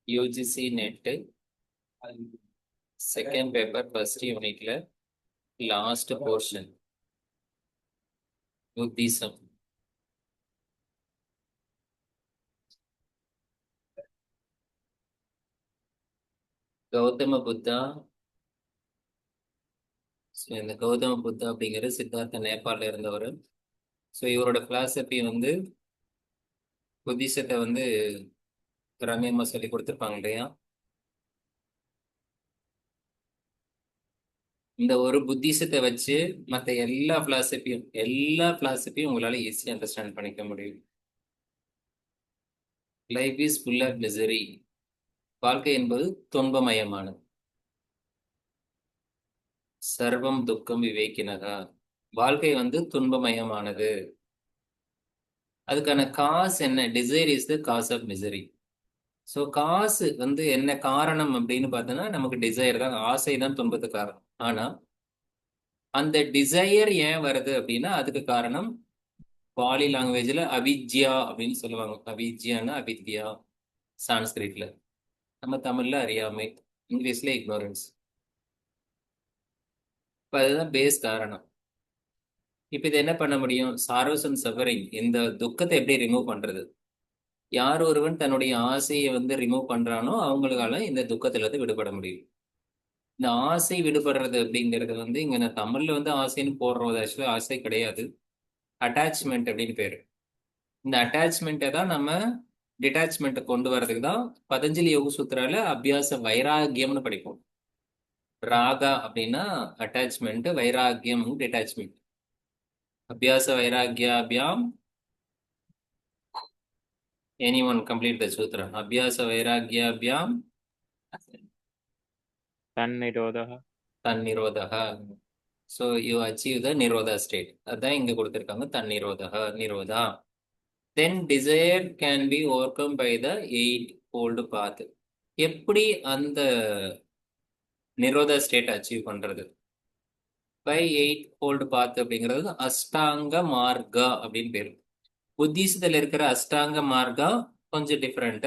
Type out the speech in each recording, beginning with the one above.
UGC NET second paper first யூனிட்ல last portion Buddhism. Gautama Buddha. இந்த கௌதம புத்தா அப்படிங்கிற சித்தார்த்த நேபாளில் இருந்தவர். ஸோ இவரோட பிலாசபி வந்து புத்திசத்தை வந்து ரம்யமா சொல்லி கொடுத்துருப்பாங்க இல்லையா. இந்த ஒரு புத்திசத்தை வச்சு மற்ற எல்லா பிலாசபியும் உங்களால ஈஸியாக அண்டர்ஸ்டாண்ட் பண்ணிக்க முடியும். Life is full of misery. வாழ்க்கை என்பது துன்பமயமானது. சர்வம் துக்கம் விவேக்கினகா. வாழ்க்கை வந்து துன்பமயமானது. அதுக்கான காசு என்ன? Desire is the cause of misery. So காசு வந்து என்ன காரணம் அப்படின்னு பார்த்தோன்னா நமக்கு டிசைர் தான், ஆசை தான் துன்பத்துக்கு காரணம். ஆனா அந்த டிசையர் ஏன் வருது அப்படின்னா அதுக்கு காரணம் பாலி லாங்குவேஜ்ல அவித்யா அப்படின்னு சொல்லுவாங்க. அவித்யான்னா அவித்யா சான்ஸ்கிரிட்ல, நம்ம தமிழ்ல அறியாமை, இங்கிலீஷ்ல இக்னோரன்ஸ். இப்போ அதுதான் பேஸ் காரணம். இப்போ இது என்ன பண்ண முடியும்? சாரோஸ் அண்ட் சஃபரிங், இந்த துக்கத்தை எப்படி ரிமூவ் பண்றது? யார் ஒருவன் தன்னுடைய ஆசையை வந்து ரிமூவ் பண்றானோ அவங்களால இந்த துக்கத்துல இருந்து விடுபட முடியும். இந்த ஆசை விடுபடுறது அப்படிங்கிறது வந்து இங்க நான் தமிழ்ல வந்து ஆசைன்னு போடுறது ஆக்சுவலி ஆசை கிடையாது, அட்டாச்மெண்ட் அப்படின்னு பேரு. இந்த அட்டாச்மெண்ட்டை தான் நம்ம டிட்டாச்மெண்ட்டை கொண்டு வர்றதுக்கு தான் பதஞ்சலி யோக சூத்திரால அபியாச வைராகியம்னு படிப்போம். ராகா அப்படின்னா அட்டாச்மெண்ட், வைராகியம் டிட்டாச்மெண்ட். அபியாச வைராகியாபியாம் anyone complete the sutra. அபியாச வைராகியாபியாம் தன்னிரோதக. தன்னிரோதக. So you achieve the nirodha state. அதான் இங்க கொடுத்துருக்காங்க, தன்னிரோதக, நிரோதா. Then desire can be overcome by the eightfold path. எப்படி அந்த நிரோதா ஸ்டேட் அச்சீவ் பண்றது? பை எயிட் ஃபோல்டு பாத் அப்படிங்கிறது அஷ்டாங்க மார்க்கா அப்படின்னு பேரு. புத்திசத்துல இருக்கிற அஷ்டாங்க மார்க்கா கொஞ்சம் டிஃப்ரெண்ட்.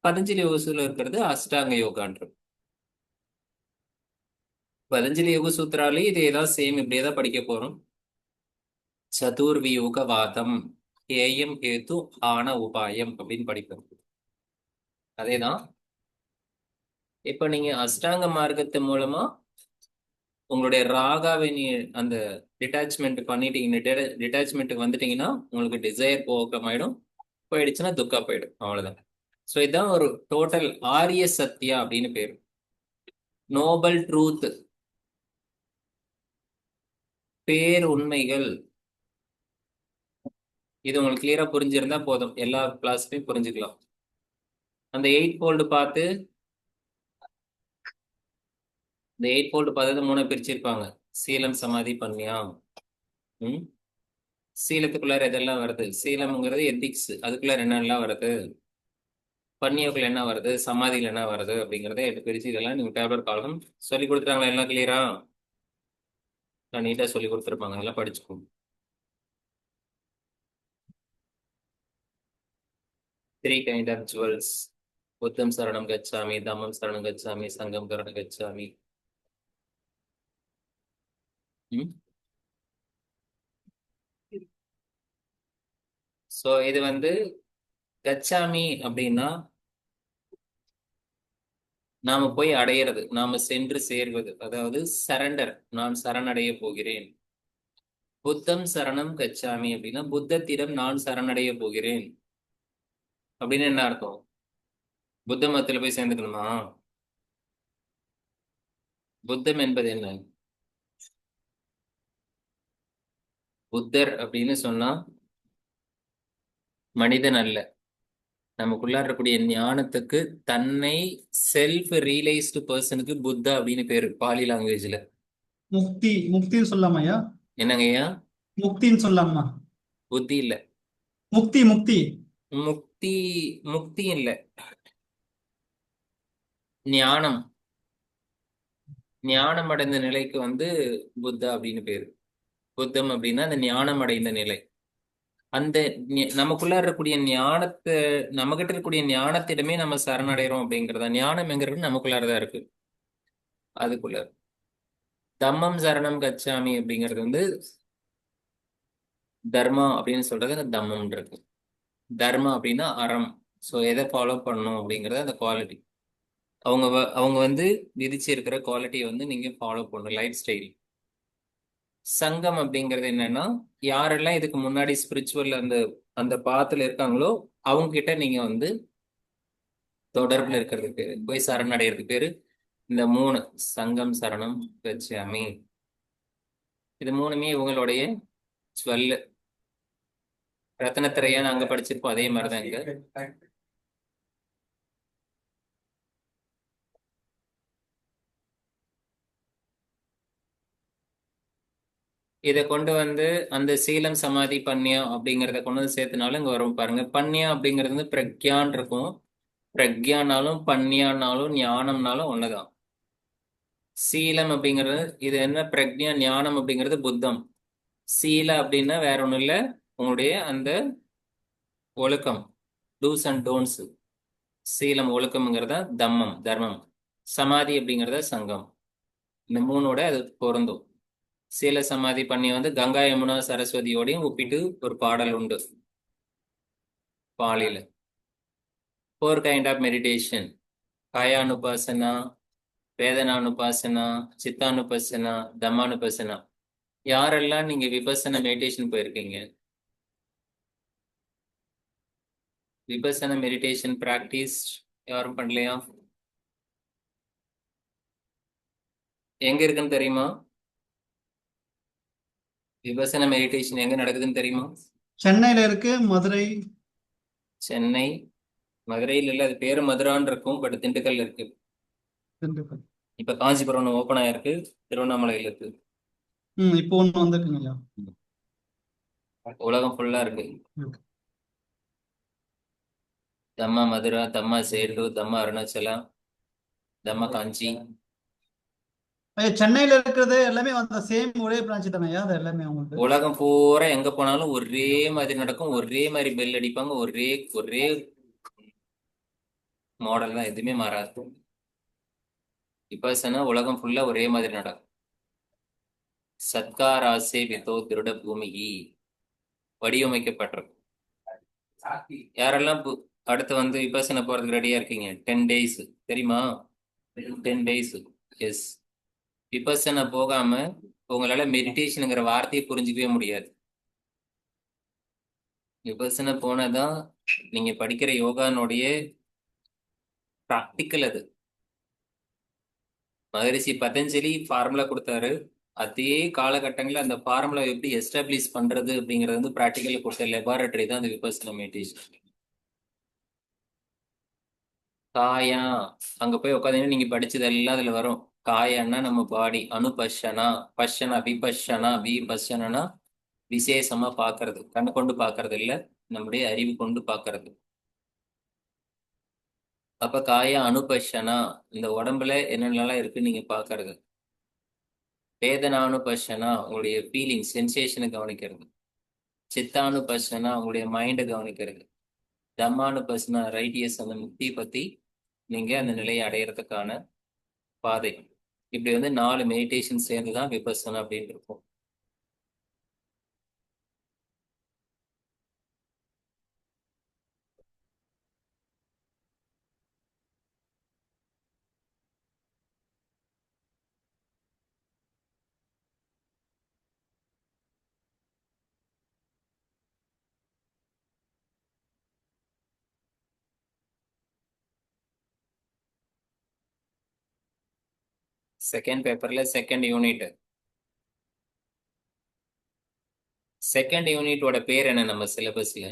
பதஞ்சலி யோகத்துல இருக்கிறது அஷ்டாங்க யோகான்றது. பதஞ்சலி யோக சூத்திராலே இது ஏதாவது சேம் இப்படியே தான் படிக்க போறோம். சதுர்வியூகவாதம் ஏயம் ஹேத்து ஆன உபாயம் அப்படின்னு படிப்போம். அதேதான் இப்ப நீங்க அஷ்டாங்க மார்க்கத்து மூலமா உங்களுடைய ராகாவை நீ அந்த டிட்டாச்மெண்ட் பண்ணிட்டீங்க, டிட்டாச்மெண்ட்டுக்கு வந்துட்டீங்கன்னா உங்களுக்கு டிசைர் போக்கமாயிடும். போயிடுச்சுன்னா துக்கா போயிடும், அவ்வளவுதான். ஸோ இதுதான் ஒரு டோட்டல் ஆரிய சத்யா அப்படின்னு பேரு. நோபல் ட்ரூத், பேர் உண்மைகள். இது உங்களுக்கு கிளியரா புரிஞ்சிருந்தா போதும், எல்லா கிளாஸ்லயும் புரிஞ்சுக்கலாம். அந்த எயிட் ஃபோல்டு பார்த்து இந்த எயிட் ஃபோல்டு பார்த்தது மூணு பிரிச்சிருப்பாங்க. சீலம், சமாதி, பன்னியம். சீலத்துக்குள்ளார எதெல்லாம் வருது? சீலம்ங்கிறது எத்திக்ஸ், அதுக்குள்ளார என்னெல்லாம் வருது? பன்னியக்குள்ள என்ன வருது? சமாதியில் என்ன வருது? அப்படிங்கிறத எடுத்து பிரிச்சு இதெல்லாம் நீங்க டேப்லெட் காலம் சொல்லி கொடுத்துட்டாங்களா? எல்லாம் கிளியரா நீட்டா சொல்லி கொடுத்துருப்பாங்க, அதெல்லாம் படிச்சுக்கோங்க. த்ரீ கைண்ட் ஆஃப் ஜுவல்ஸ்: புத்தம் சரணம் கச்சாமி, தம்மம் சரணம் கச்சாமி, சங்கம் கரணம் கச்சாமி. ஸோ இது வந்து கச்சாமி அப்படின்னா நாம போய் அடையிறது, நாம சென்று சேர்வது, அதாவது சரண்டர், நான் சரணடைய போகிறேன். புத்தம் சரணம் கச்சாமி அப்படின்னா புத்தத்திடம் நான் சரணடைய போகிறேன் அப்படின்னு என்ன அர்த்தம்? புத்த மதத்துல போய் சேர்ந்துக்கணுமா? புத்தம் என்பது என்ன? புத்தர் அப்படின்னு சொன்னா மனிதன் அல்ல, நமக்குள்ளார இருக்கக்கூடிய ஞானத்துக்கு, தன்னை செல்ஃப் ரியலைஸ்டு பர்சனுக்கு புத்தா அப்படின்னு பேரு பாலி லாங்குவேஜ்ல. முக்தி, முக்தின்னு சொல்லலாமாய்யா? என்னங்கய்யா? முக்தின்னு சொல்லலாமா? புத்தி இல்ல, முக்தி, முக்தி. முக்தி. முக்தி இல்ல, ஞானம். ஞானம் அடைந்த நிலைக்கு வந்து புத்தா அப்படின்னு பேரு. புத்தம் அப்படின்னா அந்த ஞானம் அடைந்த நிலை. அந்த நமக்குள்ள இருக்கக்கூடிய ஞானத்தை, நம்ம கிட்ட இருக்கக்கூடிய ஞானத்திடமே நம்ம சரணடைறோம் அப்படிங்கறதா. ஞானம் எங்கிறது நமக்குள்ளாரதான் இருக்கு. அதுக்குள்ள தம்மம் சரணம் கச்சாமி அப்படிங்கிறது வந்து தர்மா அப்படின்னு சொல்றது அந்த தம்மம் இருக்கு. தர்மா அப்படின்னா அறம். ஸோ எதை ஃபாலோ பண்ணணும் அப்படிங்கறது அந்த குவாலிட்டி. அவங்க வந்து விதிச்சிருக்கிற குவாலிட்டியை வந்து நீங்க ஃபாலோ பண்ணணும், லைஃப் ஸ்டைல். சங்கம் அப்படிங்கிறது என்னன்னா, யாரெல்லாம் இதுக்கு முன்னாடி ஸ்பிரிச்சுவல் அந்த அந்த பாத்துல இருக்காங்களோ அவங்க கிட்ட நீங்க வந்து தொடர்புல இருக்கிறதுக்கு பேரு, போய் சரணடைகிறதுக்கு பேரு இந்த மூணு. சங்கம் சரணம் கச்சாமி. இது மூணுமே இவங்களுடைய ஸ்வல்லு. ரத்னத்திரையா அங்க படிச்சிருப்போம், அதே மாதிரிதான் இங்க. இதை கொண்டு வந்து அந்த சீலம் சமாதி பன்னியம் அப்படிங்கிறத கொண்டு வந்து சேர்த்துனாலும் இங்க வரும் பாருங்க. பன்னியம் அப்படிங்கிறது வந்து பிரக்யான் இருக்கும். பிரக்யானாலும் பன்னியானாலும் ஞானம்னாலும் ஒண்ணுதான். சீலம் அப்படிங்கிறது இது என்ன, பிரக்ஞா ஞானம் அப்படிங்கிறது புத்தம். சீல அப்படின்னா வேற ஒண்ணும் இல்ல, உங்களுடைய அந்த ஒழுக்கம், டூஸ் அண்ட் டோன்ஸ். சீலம் ஒழுக்கம்ங்கிறதா தம்மம், தர்மம். சமாதி அப்படிங்கிறத சங்கம். இந்த மூணோட அது பொருந்தும். சீல சமாதி பண்ணி வந்து கங்கா யமுனா சரஸ்வதியோடையும் ஒப்பிட்டு ஒரு பாடல் உண்டு பாலியில. ஃபோர் கைண்ட் ஆஃப் மெடிடேஷன்: காயானுபாசனா, வேதனானுபாசனா, சித்தானுபாசனா, தம்மானுபாசனா. யாரெல்லாம் நீங்க விபசன மெடிடேஷன் போயிருக்கீங்க? விபசன மெடிடேஷன் பிராக்டிஸ் யாரும் பண்ணலையா? எங்க இருக்குன்னு தெரியுமா? விபசன மெடிடேஷன் எங்க நடக்குதுன்னு தெரியுமா? சென்னையில இருக்கு, மதுரை. சென்னை, மதுரையில் இல்ல, அது பேரு மதுரான்னு இருக்கும், பட் திண்டுக்கல்ல இருக்கு. திண்டுக்கல். இப்ப காஞ்சிபுரம் ஓப்பன் ஆயிருக்கு, திருவண்ணாமலையில இருக்கு. இப்போ ஒண்ணு வந்திருக்குங்க ஐயா. உலகம் ஃபுல்லா இருக்கு. இருக்கு. தம்மா மதுரா, தம்மா சேட்டு, தம்மா அருணாச்சலா, தம்மா காஞ்சி. ஐயா, சென்னையில இருக்கிறது எல்லாமே அந்த சேம் ஒரே பிரான்ச் தானே ஐயா? அது எல்லாமே அவங்களுக்கு. உலகம் பூரா எங்க போனாலும் ஒரே மாதிரி நடக்கும், ஒரே மாதிரி பெல் அடிப்பாங்க, ஒரே ஒரே மாடல் தான், எதுவுமே மாறாது. விபசனா உலகம் ஃபுல்லா ஒரே மாதிரி நடக்கும். சத்காராசே விதோ திருட பூமிகி வடிவமைக்கப்பட்டிருக்கும். யாரெல்லாம் அடுத்து வந்து விபசனை போறதுக்கு ரெடியா இருக்கீங்க? 10 days தெரியுமா? 10 days. எஸ். விபசனை போகாம உங்களால மெடிடேஷனுங்கிற வார்த்தையை புரிஞ்சுக்கவே முடியாது. விபசனை போனதான் நீங்க படிக்கிற யோகானுடைய ப்ராக்டிக்கல். அது மகரிஷி பதஞ்சலி ஃபார்முலா கொடுத்தாரு. அதே காலகட்டங்களில் அந்த ஃபார்முலா எப்படி எஸ்டாப்ளிஷ் பண்றது அப்படிங்கிறது வந்து ப்ராக்டிக்கல் கொடுத்த லெபார்டரி தான் அந்த விபசன மெடிடேஷன். காயா, அங்க போய் உட்காந்தீங்கன்னா நீங்க படிச்சது எல்லாம் அதுல வரும். காயன்னா நம்ம பாடி, அனுபஷனா, பஷனா, விபஷனா, விபஷனா விசேஷமா பாக்குறது, கண்ணு கொண்டு பாக்குறது இல்ல, நம்முடைய அறிவு கொண்டு பாக்குறது. அப்ப காயா அனுபஷனா, இந்த உடம்புல என்னென்னலாம் இருக்கு நீங்க பாக்குறது. வேதனானுபஷனா, உங்களுடைய ஃபீலிங் சென்சேஷனை கவனிக்கிறது. சித்தானுபஷனா, உங்களுடைய மைண்டை கவனிக்கிறது. தம்மானுபஷனா, ரைட்டியஸ், அந்த முக்தியை பத்தி நீங்க அந்த நிலையை அடையிறதுக்கான பாதை. இப்படி வந்து 4 மெடிடேஷன் சேர்ந்து தான் விபசனா அப்படின்னு இருக்கும். செகண்ட் பேப்பர்ல செகண்ட் யூனிட். செகண்ட் யூனிட்டோட பேர் என்ன நம்ம சிலபஸ்ல?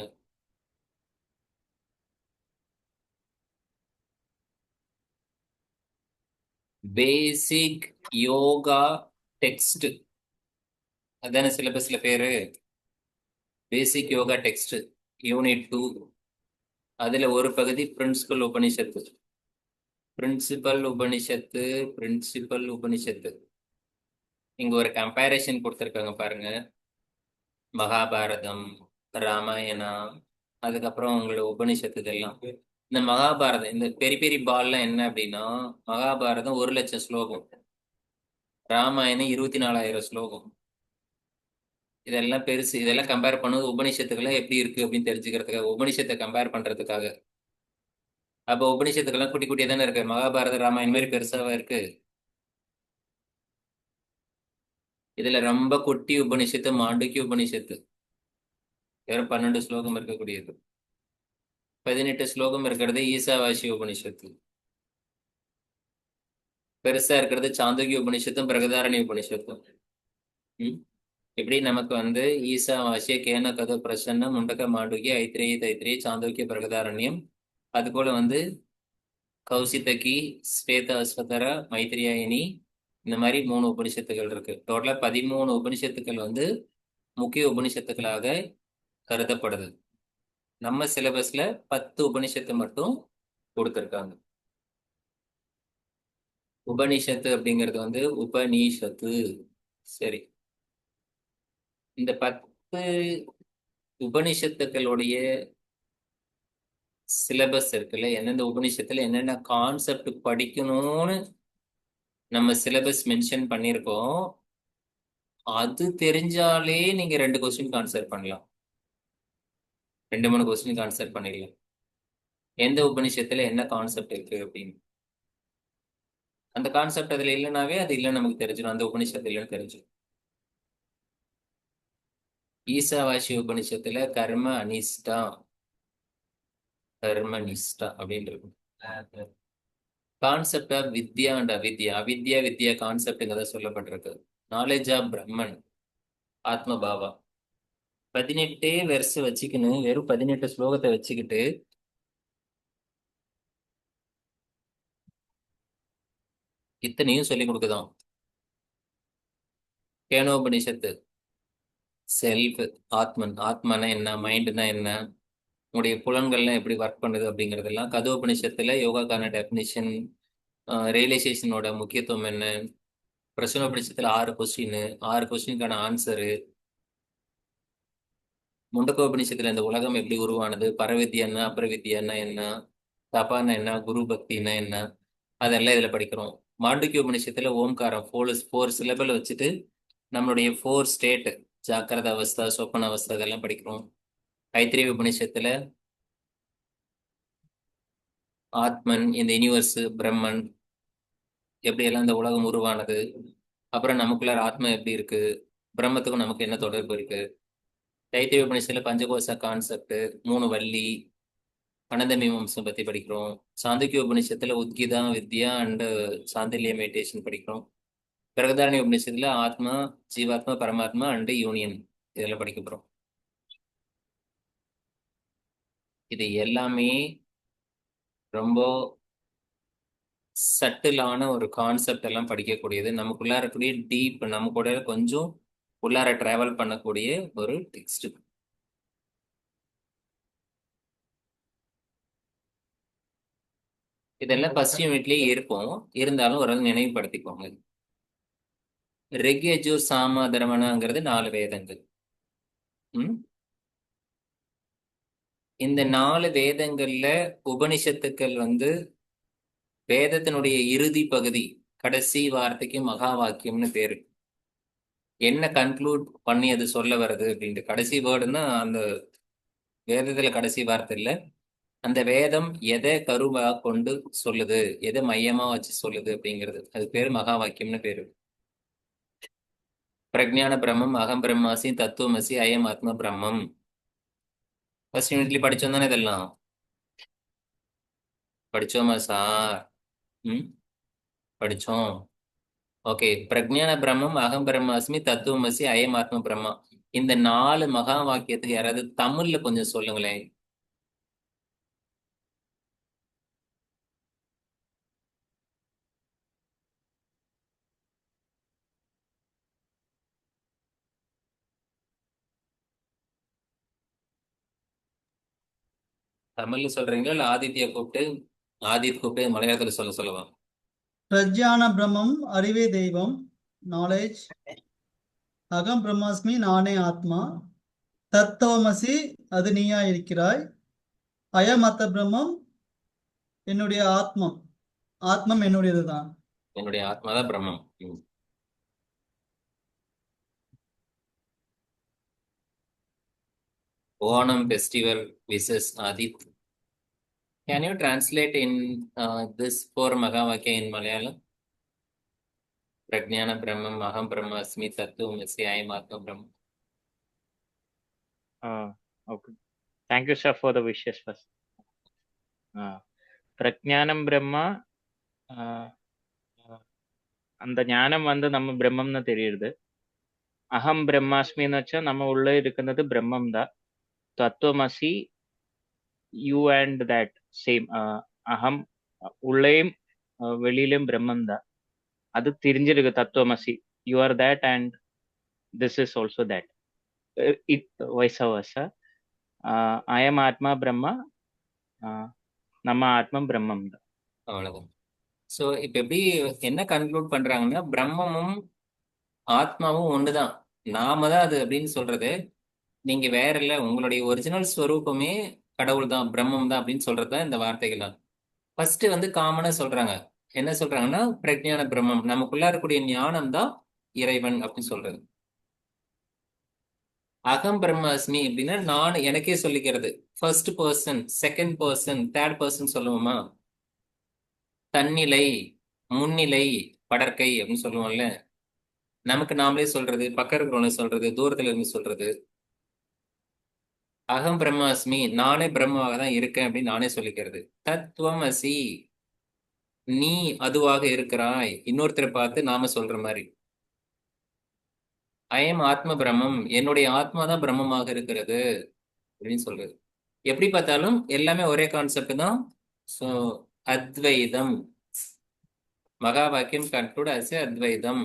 பேசிக் யோகா டெக்ஸ்ட். அதான சிலபஸ்ல பேரு? பேசிக் யோகா டெக்ஸ்ட், யூனிட் 2. அதுல ஒரு பகுதி பிரின்சிபல் உபனிஷத்து. பிரின்சிபல் உபனிஷத்து, பிரின்சிபல் உபனிஷத்து. இங்க ஒரு கம்பேரிசன் கொடுத்திருக்காங்க பாருங்க. மகாபாரதம், ராமாயணா, அதுக்கப்புறம் உங்களோட உபனிஷத்துக்கெல்லாம். இந்த மகாபாரதம், இந்த பெரிய பெரிய பால்லாம் என்ன அப்படின்னா, மகாபாரதம் 1,00,000 ஸ்லோகம், ராமாயணம் 24,000 ஸ்லோகம். இதெல்லாம் பெருசு. இதெல்லாம் கம்பேர் பண்ணுவது உபனிஷத்துக்கெல்லாம் எப்படி இருக்கு அப்படின்னு தெரிஞ்சுக்கிறதுக்காக, உபனிஷத்தை கம்பேர் பண்றதுக்காக. அப்ப உபனிஷத்துக்கெல்லாம் குட்டி குட்டியா தானே இருக்கு. மகாபாரத ராமாயணம் மாதிரி பெருசாவா இருக்கு. இதுல ரொம்ப குட்டி உபனிஷத்து மாண்டூக்கிய உபனிஷத்து, வெறும் 12 ஸ்லோகம் இருக்கக்கூடியது. 18 ஸ்லோகம் இருக்கிறது ஈசாவாசிய உபனிஷத்து. பெருசா இருக்கிறது சாந்தோக்கிய உபனிஷத்தும் பிரகதாரண்ய உபனிஷத்தும். ம்? இப்படி நமக்கு வந்து ஈசாவாசிய கேன கத பிரசன்னம் முண்டக மாண்டூக்கிய ஐத்திரேய தைத்திரேய சாந்தோக்கிய பிரகதாரண்யம், அது போல வந்து கௌசிதகி ஸ்வேத அஸ்வதர மைத்திரியாயினி, இந்த மாதிரி 3 உபனிஷத்துகள் இருக்கு. டோட்டலா 13 உபனிஷத்துக்கள் வந்து முக்கிய உபனிஷத்துக்களாக கருதப்படுது. நம்ம சிலபஸ்ல 10 உபனிஷத்து மட்டும் கொடுத்துருக்காங்க. உபனிஷத்து அப்படிங்கிறது வந்து உபநிஷத்து. சரி, இந்த 10 உபனிஷத்துக்களுடைய சிலபஸ் இருக்குல்ல, எந்தெந்த உபனிஷத்துல என்னென்ன கான்செப்ட் படிக்கணும்னு நம்ம சிலபஸ் மென்ஷன் பண்ணியிருக்கோம். அது தெரிஞ்சாலே நீங்க 2 கொஸ்டின் ஆன்சர் பண்ணலாம், 2-3 கொஸ்டின் ஆன்சர் பண்ணிடலாம். எந்த உபனிஷத்துல என்ன கான்செப்ட் இருக்கு அப்படின்னு. அந்த கான்செப்ட் அதுல இல்லைனாவே அது இல்லைன்னு நமக்கு தெரிஞ்சிடும், அந்த உபனிஷத்து இல்லைன்னு தெரிஞ்சிடும். ஈசாவாசி உபனிஷத்துல கர்ம அனிஷ்டா, கர்ம நிஷ்டா அப்படின்னு இருக்கும். கான்செப்ட் ஆஃப் வித்யா அண்ட் அவித்யா, அவித்யா வித்யா கான்செப்ட்ங்கிறத சொல்லப்பட்டிருக்கு. நாலேஜ் ஆஃப் பிரம்மன், ஆத்ம பாவா. 18 வெர்ஸ் வச்சுக்கின்னு, வெறும் 18 ஸ்லோகத்தை வச்சுக்கிட்டு இத்தனையும் சொல்லி கொடுக்குதான். கேனோபனிஷத்து செல்ஃப், ஆத்மன், ஆத்மனா என்ன, மைண்டுனா என்ன, உங்களுடைய புலன்கள்லாம் எப்படி ஒர்க் பண்ணுது அப்படிங்கிறதெல்லாம். கதோபனிஷத்துல யோகாக்கான டெஃபினிஷன், ரியலைசேஷனோட முக்கியத்துவம் என்ன. பிரசனோபனிஷத்துல 6 கொஸ்டின், 6 கொஸ்டினுக்கான ஆன்சரு. முண்டகோபனிஷத்துல இந்த உலகம் எப்படி உருவானது, பரவித்யான்னா அபரவித்யான்னா என்ன, தபான்னா என்ன, குரு பக்தின்னா என்ன, அதெல்லாம் இதுல படிக்கிறோம். மாண்டூக்கிய உபனிஷத்துல ஓம்காரம் 4 சிலபல் வச்சுட்டு நம்மளுடைய 4 ஸ்டேட், ஜாக்கிரத அவஸ்தா, சொப்பன அவஸ்தா, இதெல்லாம் படிக்கிறோம். ஐத்திரிய உபனிஷத்துல ஆத்மன், இந்த யூனிவர்ஸ், பிரம்மன், எப்படியெல்லாம் இந்த உலகம் உருவானது, அப்புறம் நமக்குள்ள ஆத்மா எப்படி இருக்கு, பிரம்மத்துக்கும் நமக்கு என்ன தொடர்பு இருக்கு. தைத்திரிய உபனிஷத்துல பஞ்சகோச கான்செப்ட், 3 வள்ளி, அனந்த மீமாம்சம் பத்தி படிக்கிறோம். சாந்தோக்கிய உபனிஷத்துல உத்கிதா வித்யா அண்ட் சாந்தில்ய மெடிடேஷன் படிக்கிறோம். பிரகதாரண்ய உபனிஷத்துல ஆத்மா, ஜீவாத்மா, பரமாத்மா அண்ட் யூனியன், இதெல்லாம் படிக்க போறோம். இது எல்லாமே ரொம்ப சட்டிலான ஒரு கான்செப்ட் எல்லாம் படிக்கக்கூடியது. நமக்குள்ளார இருக்கக்கூடிய டீப், நம்ம கூட கொஞ்சம் உள்ளார டிராவல் பண்ணக்கூடிய ஒரு டெக்ஸ்ட். இதெல்லாம் ஃபர்ஸ்ட் யூனிட்லயே இருக்கும், இருந்தாலும் ஒரு நினைவுபடுத்திக்கோங்க. ரிக் யஜுர் சாம தர்மணங்கிறது 4 வேதங்கள். ம்? இந்த 4 வேதங்கள்ல உபனிஷத்துக்கள் வந்து வேதத்தினுடைய இறுதி பகுதி, கடைசி வார்த்தைக்கு மகா வாக்கியம்னு பேரு. என்ன கன்க்ளூட் பண்ணி அது சொல்ல வருது அப்படின்ட்டு, கடைசி வேர்டுன்னா அந்த வேதத்துல கடைசி வார்த்தை இல்ல, அந்த வேதம் எதை கருவா கொண்டு சொல்லுது, எதை மையமா வச்சு சொல்லுது அப்படிங்கிறது, அது பேரு மகா வாக்கியம்னு பேரு. பிரஜான பிரம்மம், அகம் பிரம்மாசி, தத்துவமசி, அயம் ஆத்ம பிரம்மம். ஃபர்ஸ்ட் யூனிட்லி படிச்சோம் தானே இதெல்லாம்? படிச்சோமா சார்? ம், படிச்சோம். ஓகே, பிரஜான பிரம்மம், அகம் பிரம்மாஸ்மி, தத்துவமசி, அயம் ஆத்ம பிரம்மா. இந்த 4 மகா வாக்கியத்துக்கு யாராவது தமிழ்ல கொஞ்சம் சொல்லுங்களேன். தமிழ்ல சொல்றீங்களா இல்ல ஆதித்யா கூப்பிட்டு, ஆதித் கூப்பிட்டு மலையாளத்துல சொல்ல சொல்லவா? பிரஜ்ஞான பிரம்மம், அறிவே தெய்வம், நாலேஜ். அகம் பிரம்மாஸ்மி, நானே ஆத்மா. தத்துவமசி அது நீயா இருக்கிறாய். அயம் அத்த பிரம்மம் என்னுடைய ஆத்மம். ஆத்மம் என்னுடையதுதான். என்னுடைய ஆத்மாதான் பிரம்மம். Onam festival wishes Adit. Can you translate in this four Mahavakya in Malayalam? Prajnana Brahmam, Aham Brahmasmi, Tattvamasi, I am Atma Brahma. Okay. Thank you, sir, for the wishes first. பிரஜானம் Brahma, அந்த ஞானம் வந்து நம்ம பிரம்மம்னு தெரியுது. அகம் பிரம்மாஸ்மின்னு வச்சா நம்ம உள்ள இருக்கிறது பிரம்மம் தான். தத்துவமசி, யூ அண்ட் தட் சேம். அகம் உள்ளேயும் வெளியிலும் பிரம்மம் தான். அது தெரிஞ்சிருக்கு தத்துவமசி. You are that and this is also that. It vice versa. அயம் ஆத்மா பிரம்மா, நம்ம ஆத்மா பிரம்மம் தான். அவ்வளவுதான். ஸோ இப்போ எப்படி என்ன கன்க்ளூட் பண்றாங்கன்னா, பிரம்மமும் ஆத்மாவும் ஒண்ணுதான், நாம தான் அது அப்படின்னு சொல்றது. நீங்க வேற இல்ல, உங்களுடைய ஒரிஜினல் ஸ்வரூபமே கடவுள் தான், பிரம்மம் தான் அப்படின்னு சொல்றது தான் இந்த வார்த்தைகள் தான். ஃபர்ஸ்ட் வந்து காமனா சொல்றாங்க. என்ன சொல்றாங்கன்னா, பிரஜான பிரம்மம், நமக்குள்ள இருக்கக்கூடிய ஞானம் தான் இறைவன் அப்படின்னு சொல்றது. அகம் பிரம்மாஸ்மி அப்படின்னா நான் எனக்கே சொல்லிக்கிறது. First person, second person, third person சொல்லுவோமா? தன்னிலை, முன்னிலை, படற்கை அப்படின்னு சொல்லுவோம்ல. நமக்கு நாமளே சொல்றது, பக்கம் இருக்கிறவங்க சொல்றது, தூரத்துல இருந்து சொல்றது. அகம் பிரம்மாஸ்மி, நானே பிரம்மாவாக தான் இருக்கேன் அப்படின்னு நானே சொல்லிக்கிறது. தத்துவமசி, நீ அதுவாக இருக்கிறாய், இன்னொருத்தரை பார்த்து நாம சொல்ற மாதிரி. அயம் ஆத்ம பிரம்மம், என்னுடைய ஆத்மா தான் பிரம்மமாக இருக்கிறது அப்படின்னு சொல்றது. எப்படி பார்த்தாலும் எல்லாமே ஒரே கான்செப்ட் தான். ஸோ அத்வைதம், மகா வாக்கியம் கன்க்ளூட் அஸ் அத்வைதம்.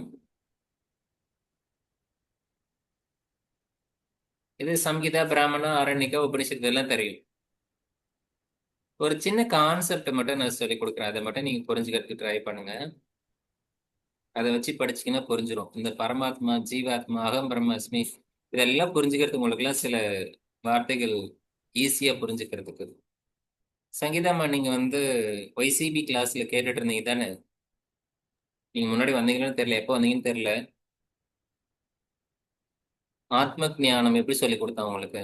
இது சம்ஹிதா, பிராமணா, அரண்யகா, உபனிஷத்து எல்லாம் தெரியும். ஒரு சின்ன கான்செப்ட் மட்டும் நான் சொல்லி கொடுக்குறேன், அதை மட்டும் நீங்க புரிஞ்சுக்கிறதுக்கு ட்ரை பண்ணுங்க. அதை வச்சு படிச்சீங்கன்னா புரிஞ்சிடும். இந்த பரமாத்மா, ஜீவாத்மா, அகம் பிரம்மாஸ்மி இதெல்லாம் புரிஞ்சுக்கிறதுக்கு உங்களுக்குலாம் சில வார்த்தைகள் ஈஸியா புரிஞ்சுக்கிறதுக்கு. சங்கீதாம்மா, நீங்க வந்து ஒய்சிபி கிளாஸ்ல கேட்டுட்டு இருந்தீங்க தானே? நீங்க முன்னாடி வந்தீங்கன்னு தெரியல, எப்போ வந்தீங்கன்னு தெரியல. ஆத்ம ஞானம் எப்படி சொல்லி கொடுத்தா உங்களுக்கு?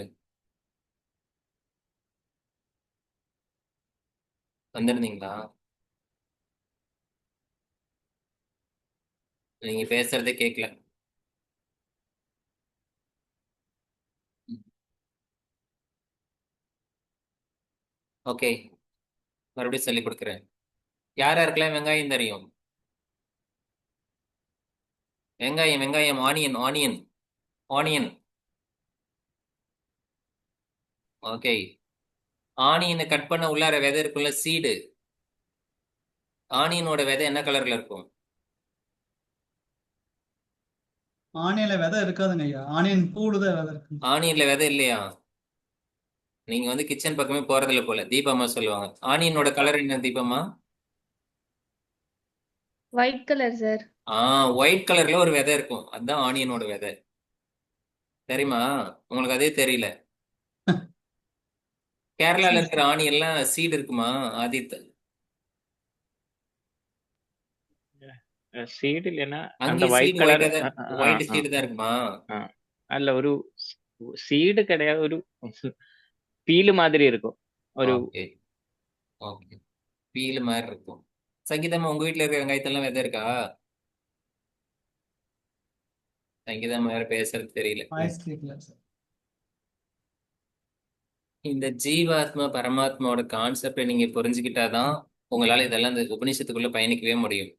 வந்திருந்தீங்களா? நீங்க பேசுறதே கேட்கல. ஓகே, மறுபடியும் சொல்லி கொடுக்குறேன். யார் யாருக்கெல்லாம் வெங்காயம் தெரியும்? வெங்காயம், வெங்காயம், ஆனியன், ஆனியன், ஆனியன். ஓகே, ஆனியனை கட் பண்ண உள்ளார விதை இருக்குல்ல, சீடு. ஆனியனோட விதை என்ன கலர்ல இருக்கும்? ஆனியன்ல விதை இருக்காதுங்க ஐயா. ஆனியன் பூடுதான் விதை இருக்கு. ஆனியன்ல விதை இல்லையா? நீங்க வந்து கிச்சன் பக்கமே போறதில்ல போல. தீபாமா சொல்லுவாங்க. ஆனியனோட கலர் என்ன தீபாமா? White colour sir. ஒயிட் கலர்ல ஒரு விதை இருக்கும், அதுதான் ஆனியனோட விதை. தெரியுமா உங்களுக்கு? அதே தெரியல. கேரளால இருக்கிற ஆனியன்லாம் சீடு இருக்குமா ஆதித்? சீடு இல்லைன்னா அந்த அங்கேயும் white seed colour. White seed தான் இருக்குமா? அல்ல, ஒரு சீடு கிடையாது, ஒரு பீலு மாதிரி இருக்கும். ஒரு ஓகே ஓகே, பீல் மாதிரி இருக்கும். சங்கீதமா, உங்க வீட்டுல இருக்கிற வெங்காயத்தெல்லாம் விதை இருக்கா? சங்கீதம் வேற பேசுறது தெரியல. வாய்ஸ் கேட்கல சார். இந்த ஜீவாத்மா பரமாத்மாவோட கான்செப்டை நீங்க புரிஞ்சுக்கிட்டாதான் உங்களால இதெல்லாம் இந்த உபநிஷத்துக்குள்ள பயணிக்கவே முடியும்.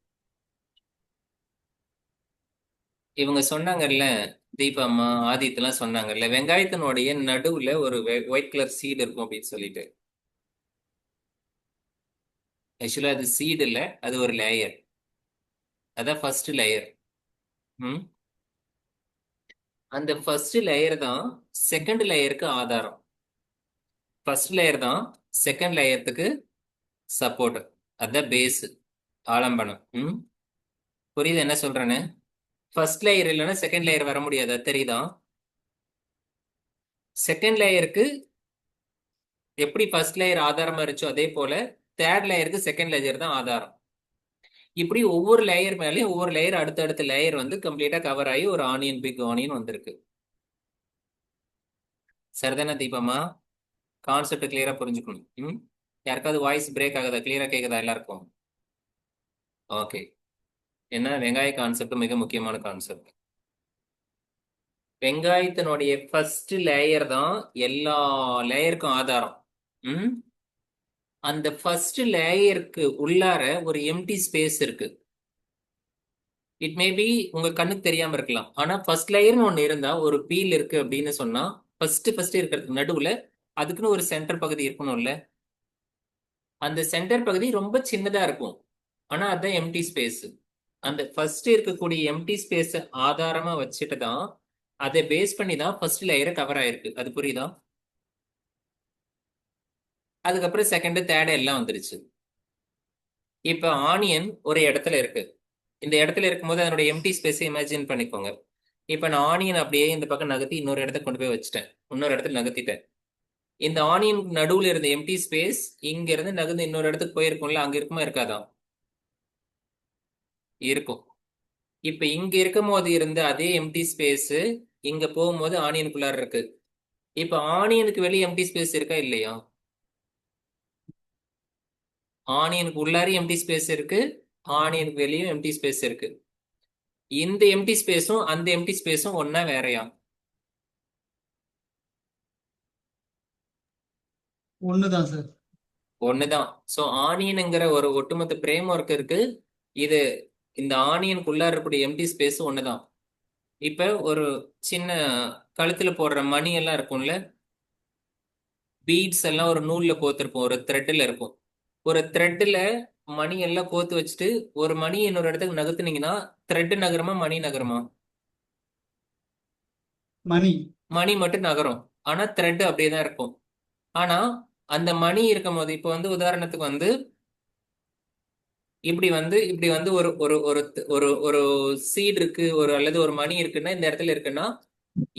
இவங்க சொன்னாங்கல்ல, தீபம்மா, ஆதித்யெல்லாம் சொன்னாங்கல்ல, வெங்காயத்தினுடைய நடுவுல ஒரு ஒயிட் கலர் சீடு இருக்கும் அப்படின்னு சொல்லிட்டு. ஆக்சுவலா அது சீடு இல்ல, அது ஒரு லேயர். அதான் ஃபர்ஸ்ட் லேயர். அந்த ஃபர்ஸ்ட் லேயர் தான் செகண்ட் லேயருக்கு ஆதாரம். ஃபர்ஸ்ட் லேயர் தான் செகண்ட் லேயருக்கு சப்போர்ட். அதான் பேஸ், ஆலம்பனம். புரியுது என்ன சொல்றேன்னு? ஃபர்ஸ்ட் லேயர் இல்லைன்னா செகண்ட் லேயர் வர முடியாது, அது தெரியுதா? செகண்ட் லேயருக்கு எப்படி ஃபர்ஸ்ட் லேயர் ஆதாரமா இருந்துச்சோ அதே போல தேர்ட் லேயருக்கு செகண்ட் லேயர் தான் ஆதாரம். இப்படி ஒவ்வொரு லேயர் மேலேயும் ஒவ்வொரு லேயர் அடுத்தடுத்த லேயர் வந்து கம்ப்ளீட்டா கவர் ஆகி ஒரு ஆனியன் பிக் ஆனியன் வந்திருக்கு. சரிதானே தீபமா? கான்செப்ட் கிளியரா புரிஞ்சுக்கணும். யாருக்காவது வாய்ஸ் பிரேக் ஆகுதா? கிளியரா கேக்குதா எல்லாருக்கும்? ஓகே. ஏன்னா வெங்காய கான்செப்ட் மிக முக்கியமான கான்செப்ட். வெங்காயத்தினுடைய ஃபர்ஸ்ட் லேயர் தான் எல்லா லேயருக்கும் ஆதாரம். அந்த ஃபர்ஸ்ட் லேயருக்கு உள்ளார ஒரு எம்டி ஸ்பேஸ் இருக்கு. இட் மே பி உங்க கண்ணுக்கு தெரியாம இருக்கலாம். ஆனா ஃபர்ஸ்ட் லேயர்னு ஒண்ணு இருந்தா ஒரு பீல் இருக்கு அப்படின்னு சொன்னா ஃபர்ஸ்ட் இருக்கிறதுக்கு நடுவுல அதுக்குன்னு ஒரு சென்டர் பகுதி இருக்கணும்ல. அந்த சென்டர் பகுதி ரொம்ப சின்னதா இருக்கும். ஆனா அதுதான் எம்டி ஸ்பேஸ். அந்த ஃபர்ஸ்ட் இருக்கக்கூடிய எம்டி ஸ்பேஸ் ஆதாரமா வச்சுட்டு தான் அதை பேஸ் பண்ணி தான் ஃபர்ஸ்ட் லேயரை கவர் ஆயிருக்கு. அது புரியுதா? அதுக்கப்புறம் செகண்ட் தேர்ட் எல்லாம் வந்துருச்சு. இப்ப ஆனியன் ஒரு இடத்துல இருக்கு. இந்த இடத்துல இருக்கும்போது அதனுடைய எம்டி ஸ்பேஸை இமேஜின் பண்ணிக்கோங்க. இப்ப நான் ஆனியன் அப்படியே இந்த பக்கம் நகர்த்தி இன்னொரு இடத்துக்கு கொண்டு போய் வச்சுட்டேன். இன்னொரு இடத்துல நகர்த்திட்டேன். இந்த ஆனியன் நடுவுல இருந்த எம்டி ஸ்பேஸ் இங்க இருந்து நகர்ந்து இன்னொரு இடத்துக்கு போயிருக்கும்ல, அங்க இருக்குமா இருக்காதா? இருக்கும். இப்ப இங்க இருக்கும் போது இருந்த அதே எம்டி ஸ்பேஸ் இங்க போகும்போது ஆனியனுக்குள்ளார இருக்கு. இப்ப ஆனியனுக்கு வெளியே எம்டி ஸ்பேஸ் இருக்கா இல்லையா? ஆனியனுக்கு உள்ளார எம்டி ஸ்பேஸ் இருக்கு, ஆனியனுக்கு வெளியும் எம்டி ஸ்பேஸ் இருக்கு. இந்த எம்டி ஸ்பேஸும் அந்த எம்டி ஸ்பேஸும் ஒன்னா வேறையா? ஒண்ணுதான் சார். ஒண்ணுதான். ஸோ ஆனியனுங்கிற ஒரு ஒட்டுமொத்த பிரேம் ஒர்க் இருக்கு. இது இந்த ஆனியனுக்குள்ளார இருக்கக்கூடிய எம்டி ஸ்பேஸ் ஒண்ணுதான். இப்ப ஒரு சின்ன கழுத்துல போடுற மணி எல்லாம் இருக்கும்ல, பீட்ஸ் எல்லாம் ஒரு நூல்ல கோத்திருப்போம், ஒரு த்ரெட்ல இருக்கும். ஒரு த்ரெட்ல மணி எல்லாம் கோத்து வச்சுட்டு ஒரு மணி இன்னொரு இடத்துக்கு நகர்த்துனீங்கன்னா த்ரெட் நகருமா மணி நகருமா? மணி. மணி மட்டும் நகரும். ஆனா த்ரெட் அப்படியே தான் இருக்கும். ஆனா அந்த மணி இருக்கும் போது இப்போ வந்து உதாரணத்துக்கு வந்து இப்படி வந்து ஒரு ஒரு ஒரு ஒரு ஒரு சீட் இருக்கு, ஒரு அல்லது ஒரு மணி இருக்குன்னா இந்த இடத்துல இருக்குன்னா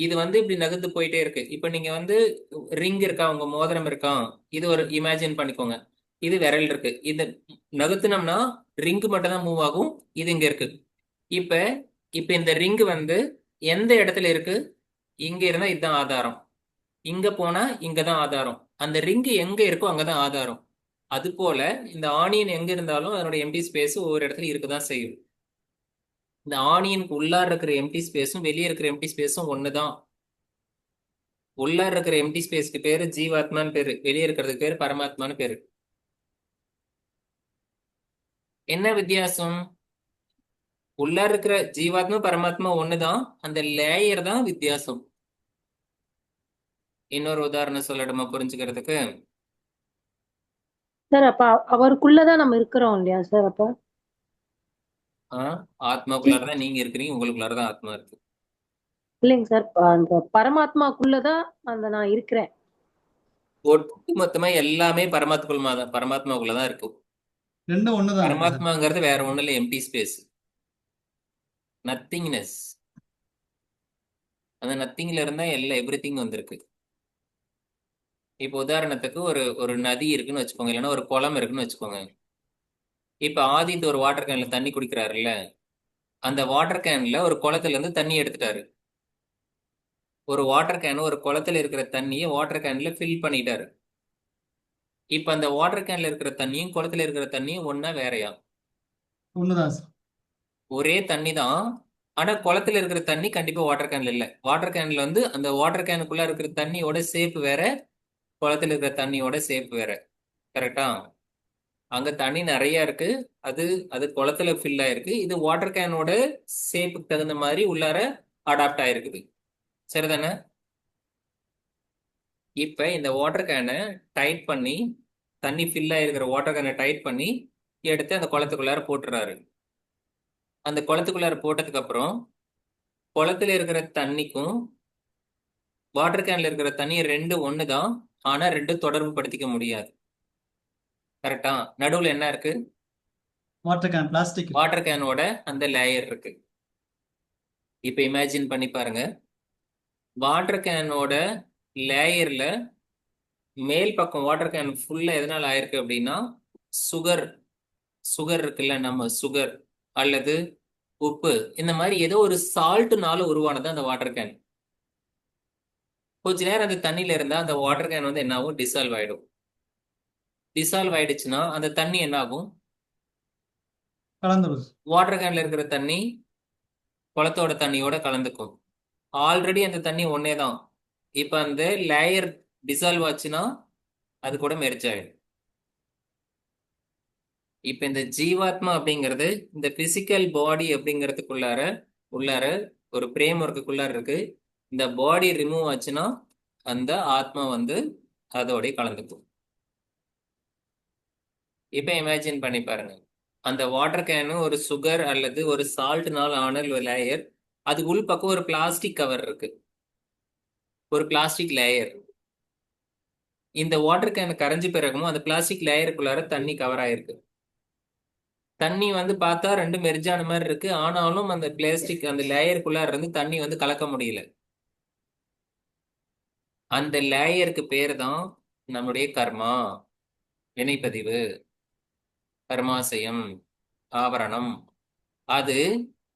இது வந்து இப்படி நகர்ந்து போயிட்டே இருக்கு. இப்ப நீங்க வந்து ரிங் இருக்கா, உங்க மோதிரம் இருக்கா, இது ஒரு இமேஜின் பண்ணிக்கோங்க. இது விரல் இருக்கு. இது நகர்த்தினோம்னா ரிங் மட்டும் தான் மூவ் ஆகும். இது இங்க இருக்கு. இப்ப இப்ப இந்த ரிங் வந்து எந்த இடத்துல இருக்கு? இங்க இருந்தா இதுதான் ஆதாரம். இங்க போனா இங்கதான் ஆதாரம். அந்த ரிங் எங்க இருக்கோ அங்கதான் ஆதாரம். அது போல இந்த ஆனியன் எங்க இருந்தாலும் அதனுடைய எம்டி ஸ்பேஸ் ஒவ்வொரு இடத்துல இருக்குதான் செய்யும். இந்த ஆனியனுக்கு உள்ளார இருக்கிற எம்டி ஸ்பேஸும் வெளியே இருக்கிற எம்டி ஸ்பேஸும் ஒண்ணுதான். உள்ளார இருக்கிற எம்டி ஸ்பேஸ்க்கு பேரு ஜீவாத்மான்னு பேரு, வெளியே இருக்கிறதுக்கு பேரு பரமாத்மான்னு பேரு. என்ன வித்தியாசம்? உள்ளார இருக்கிற ஜீவாத்மா பரமாத்மா ஒண்ணுதான், அந்த லேயர் தான் வித்தியாசம். இன்னொரு உதாரணம் சொல்லணுமா புரிஞ்சுக்கிறதுக்கு? சார் அப்ப அவருக்குள்ளதான் நம்ம இருக்கிறோம் இல்லையா சார்? அப்ப ஆத்மாக்குள்ளாரதான் நீங்க இருக்கிறீங்க, உங்களுக்குள்ளாரதான் ஆத்மா இருக்கு. இல்லைங்க சார், அந்த பரமாத்மாக்குள்ளதான் அந்த நான் இருக்கிறேன். ஒட்டு மொத்தமா எல்லாமே பரமாத்மாக்குள்ளதான் இருக்கு. ரெண்டும் ஒண்ணுதான் சார். பரமாத்மாங்கிறது வேற ஒண்ணு இல்ல, எம்டி ஸ்பேஸ், நத்திங்னஸ். அந்த நத்திங்ல இருந்தா எல்லா எவ்ரிதிங் வந்திருக்கு. இப்போ உதாரணத்துக்கு ஒரு ஒரு நதி இருக்குன்னு வச்சுக்கோங்க, இல்லைன்னா ஒரு குளம் இருக்குன்னு வச்சுக்கோங்க. இப்ப ஆதித் ஒரு வாட்டர் கேன்ல தண்ணி குடிக்கிறாருல்ல, அந்த வாட்டர் கேன்ல ஒரு குளத்துல இருந்து தண்ணி எடுத்துட்டாரு. ஒரு வாட்டர் கேன் ஒரு குளத்துல இருக்கிற தண்ணியை வாட்டர் கேன்ல ஃபில் பண்ணிட்டாரு. இப்ப அந்த வாட்டர் கேன்ல இருக்கிற தண்ணியும் குளத்துல இருக்கிற தண்ணியும் ஒன்னா வேறையா? ஒண்ணுதான் சார். ஒரே தண்ணி தான். ஆனா குளத்துல இருக்கிற தண்ணி கண்டிப்பா வாட்டர் கேன்ல இல்ல. வாட்டர் கேன்ல வந்து அந்த வாட்டர் கேனுக்குள்ள இருக்கிற தண்ணியோட ஷேப் வேற, குளத்துல இருக்கிற தண்ணியோட ஷேப் வேற. கரெக்டா? அங்க தண்ணி நிறைய இருக்கு, அது அது குளத்துல ஃபில் ஆயிருக்கு. இது வாட்டர் கேனோட ஷேப்புக்கு தகுந்த மாதிரி உள்ளார அடாப்ட் ஆயிருக்குது. சரிதானே? இப்ப இந்த வாட்டர் கேனை டைட் பண்ணி, தண்ணி ஃபில் ஆயிருக்கிற வாட்டர் கேனை டைட் பண்ணி எடுத்து அந்த குளத்துக்குள்ளார போட்டுறாரு. அந்த குளத்துக்குள்ளார போட்டதுக்கு அப்புறம் குளத்துல இருக்கிற தண்ணிக்கும் வாட்டர் கேன்ல இருக்கிற தண்ணி ரெண்டு ஒண்ணுதான். ஆனா ரெண்டு தொடர்பு படுத்திக்க முடியாது. கரெக்டா? நடுவுல என்ன இருக்கு? Water can, plastic. வாட்டர் கேனோட அந்த லேயர் இருக்கு. இப்ப இமேஜின் பண்ணி பாருங்க, வாட்டர் கேனோட லேயர்ல மேல் பக்கம் வாட்டர் கேன் ஃபுல்லா எதனால ஆயிருக்கு அப்படின்னா சுகர் சுகர் இருக்குல்ல, நம்ம சுகர் அல்லது உப்பு, இந்த மாதிரி ஏதோ ஒரு சால்ட்னால உருவானது அந்த வாட்டர் கேன். கொஞ்ச நேரம் அந்த தண்ணியில இருந்தா அந்த வாட்டர் கேன் வந்து என்ன ஆகும், டிசால்வ் ஆயிடும். டிசால்வ் ஆயிடுச்சுன்னா அந்த தண்ணி என்ன ஆகும், கலந்துரும். வாட்டர் கேன்ல இருக்கிற தண்ணி குளத்தோட தண்ணியோட கலந்துக்கும். ஆல்ரெடி அந்த தண்ணி ஒன்னே தான். இப்ப அந்த லேயர் டிசால்வ் ஆச்சுன்னா அது கூட மெர்ஜ் ஆயிடும். இப்ப இந்த ஜீவாத்மா அப்படிங்கிறது இந்த பிசிக்கல் பாடி அப்படிங்கிறதுக்குள்ளார உள்ளார ஒரு பிரேம் ஒர்க்குள்ளார இருக்கு. இந்த பாடி ரிமூவ் ஆச்சுன்னா அந்த ஆத்மா வந்து அதோட கலந்துக்கும். இப்ப இமேஜின் பண்ணி பாருங்க, அந்த வாட்டர் கேனு ஒரு சுகர் அல்லது ஒரு சால்ட்னால ஆன லேயர், அது உள் பக்கம் ஒரு பிளாஸ்டிக் கவர் இருக்கு, ஒரு பிளாஸ்டிக் லேயர். இந்த வாட்டர் கேன் கரைஞ்சு பிறகும் அந்த பிளாஸ்டிக் லேயருக்குள்ளார தண்ணி கவர் ஆயிருக்கு. தண்ணி வந்து பார்த்தா ரெண்டு மெர்ஜான மாதிரி இருக்கு, ஆனாலும் அந்த பிளாஸ்டிக் அந்த லேயருக்குள்ளார இருந்து தண்ணி வந்து கலக்க முடியல. அந்த லேயருக்கு பேர் தான் நம்முடைய கர்மா, வினைப்பதிவு, கர்மாசயம், ஆவரணம். அது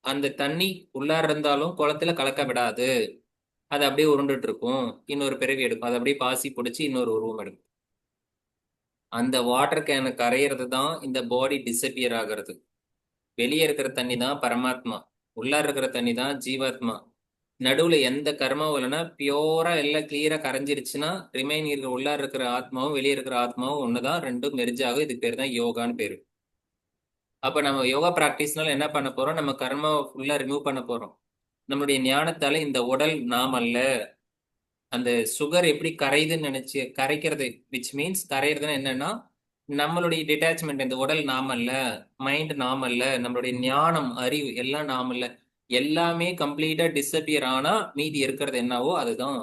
அந்த தண்ணி உள்ளார இருந்தாலும் குளத்துல கலக்க விடாது. அது அப்படியே உருண்டுட்டு இருக்கும், இன்னொரு பிறவி எடுக்கும். அது அப்படியே பாசி பிடிச்சி இன்னொரு உருவம் எடுக்கும். அந்த வாட்டர் கேனு கரையிறது தான் இந்த பாடி டிசப்பியர் ஆகிறது. வெளியே இருக்கிற தண்ணி தான் பரமாத்மா, உள்ளார இருக்கிற தண்ணி தான் ஜீவாத்மா. நடுவுல எந்த கர்மாவும் இல்லைன்னா பியோரா எல்லாம் கிளியரா கரைஞ்சிருச்சுன்னா ரிமைன் இருக்கிற உள்ளார இருக்கிற ஆத்மாவும் வெளியே இருக்கிற ஆத்மாவும் ஒண்ணுதான், ரெண்டும் மெர்ஜ் ஆகும். இதுக்கு பேர் தான் யோகான்னு பேரு. அப்ப நம்ம யோகா பிராக்டிஸ்னால என்ன பண்ண போறோம், நம்ம கர்மாவை ஃபுல்லா ரிமூவ் பண்ண போறோம். நம்மளுடைய ஞானத்தால இந்த உடல் நாம் அல்ல. அந்த சுகர் எப்படி கரையுதுன்னு நினைச்சு கரைக்கிறது, விச் மீன்ஸ் கரையிறதுன்னு என்னன்னா நம்மளுடைய டிட்டாச்மெண்ட். இந்த உடல் நாம் அல்ல, மைண்ட் நாம் அல்ல, நம்மளுடைய ஞானம் அறிவு எல்லாம் நாம் அல்ல. எல்லாமே கம்ப்ளீட்டா டிஸப்பியர் ஆனா மீதி இருக்கிறது என்னவோ அதுதான்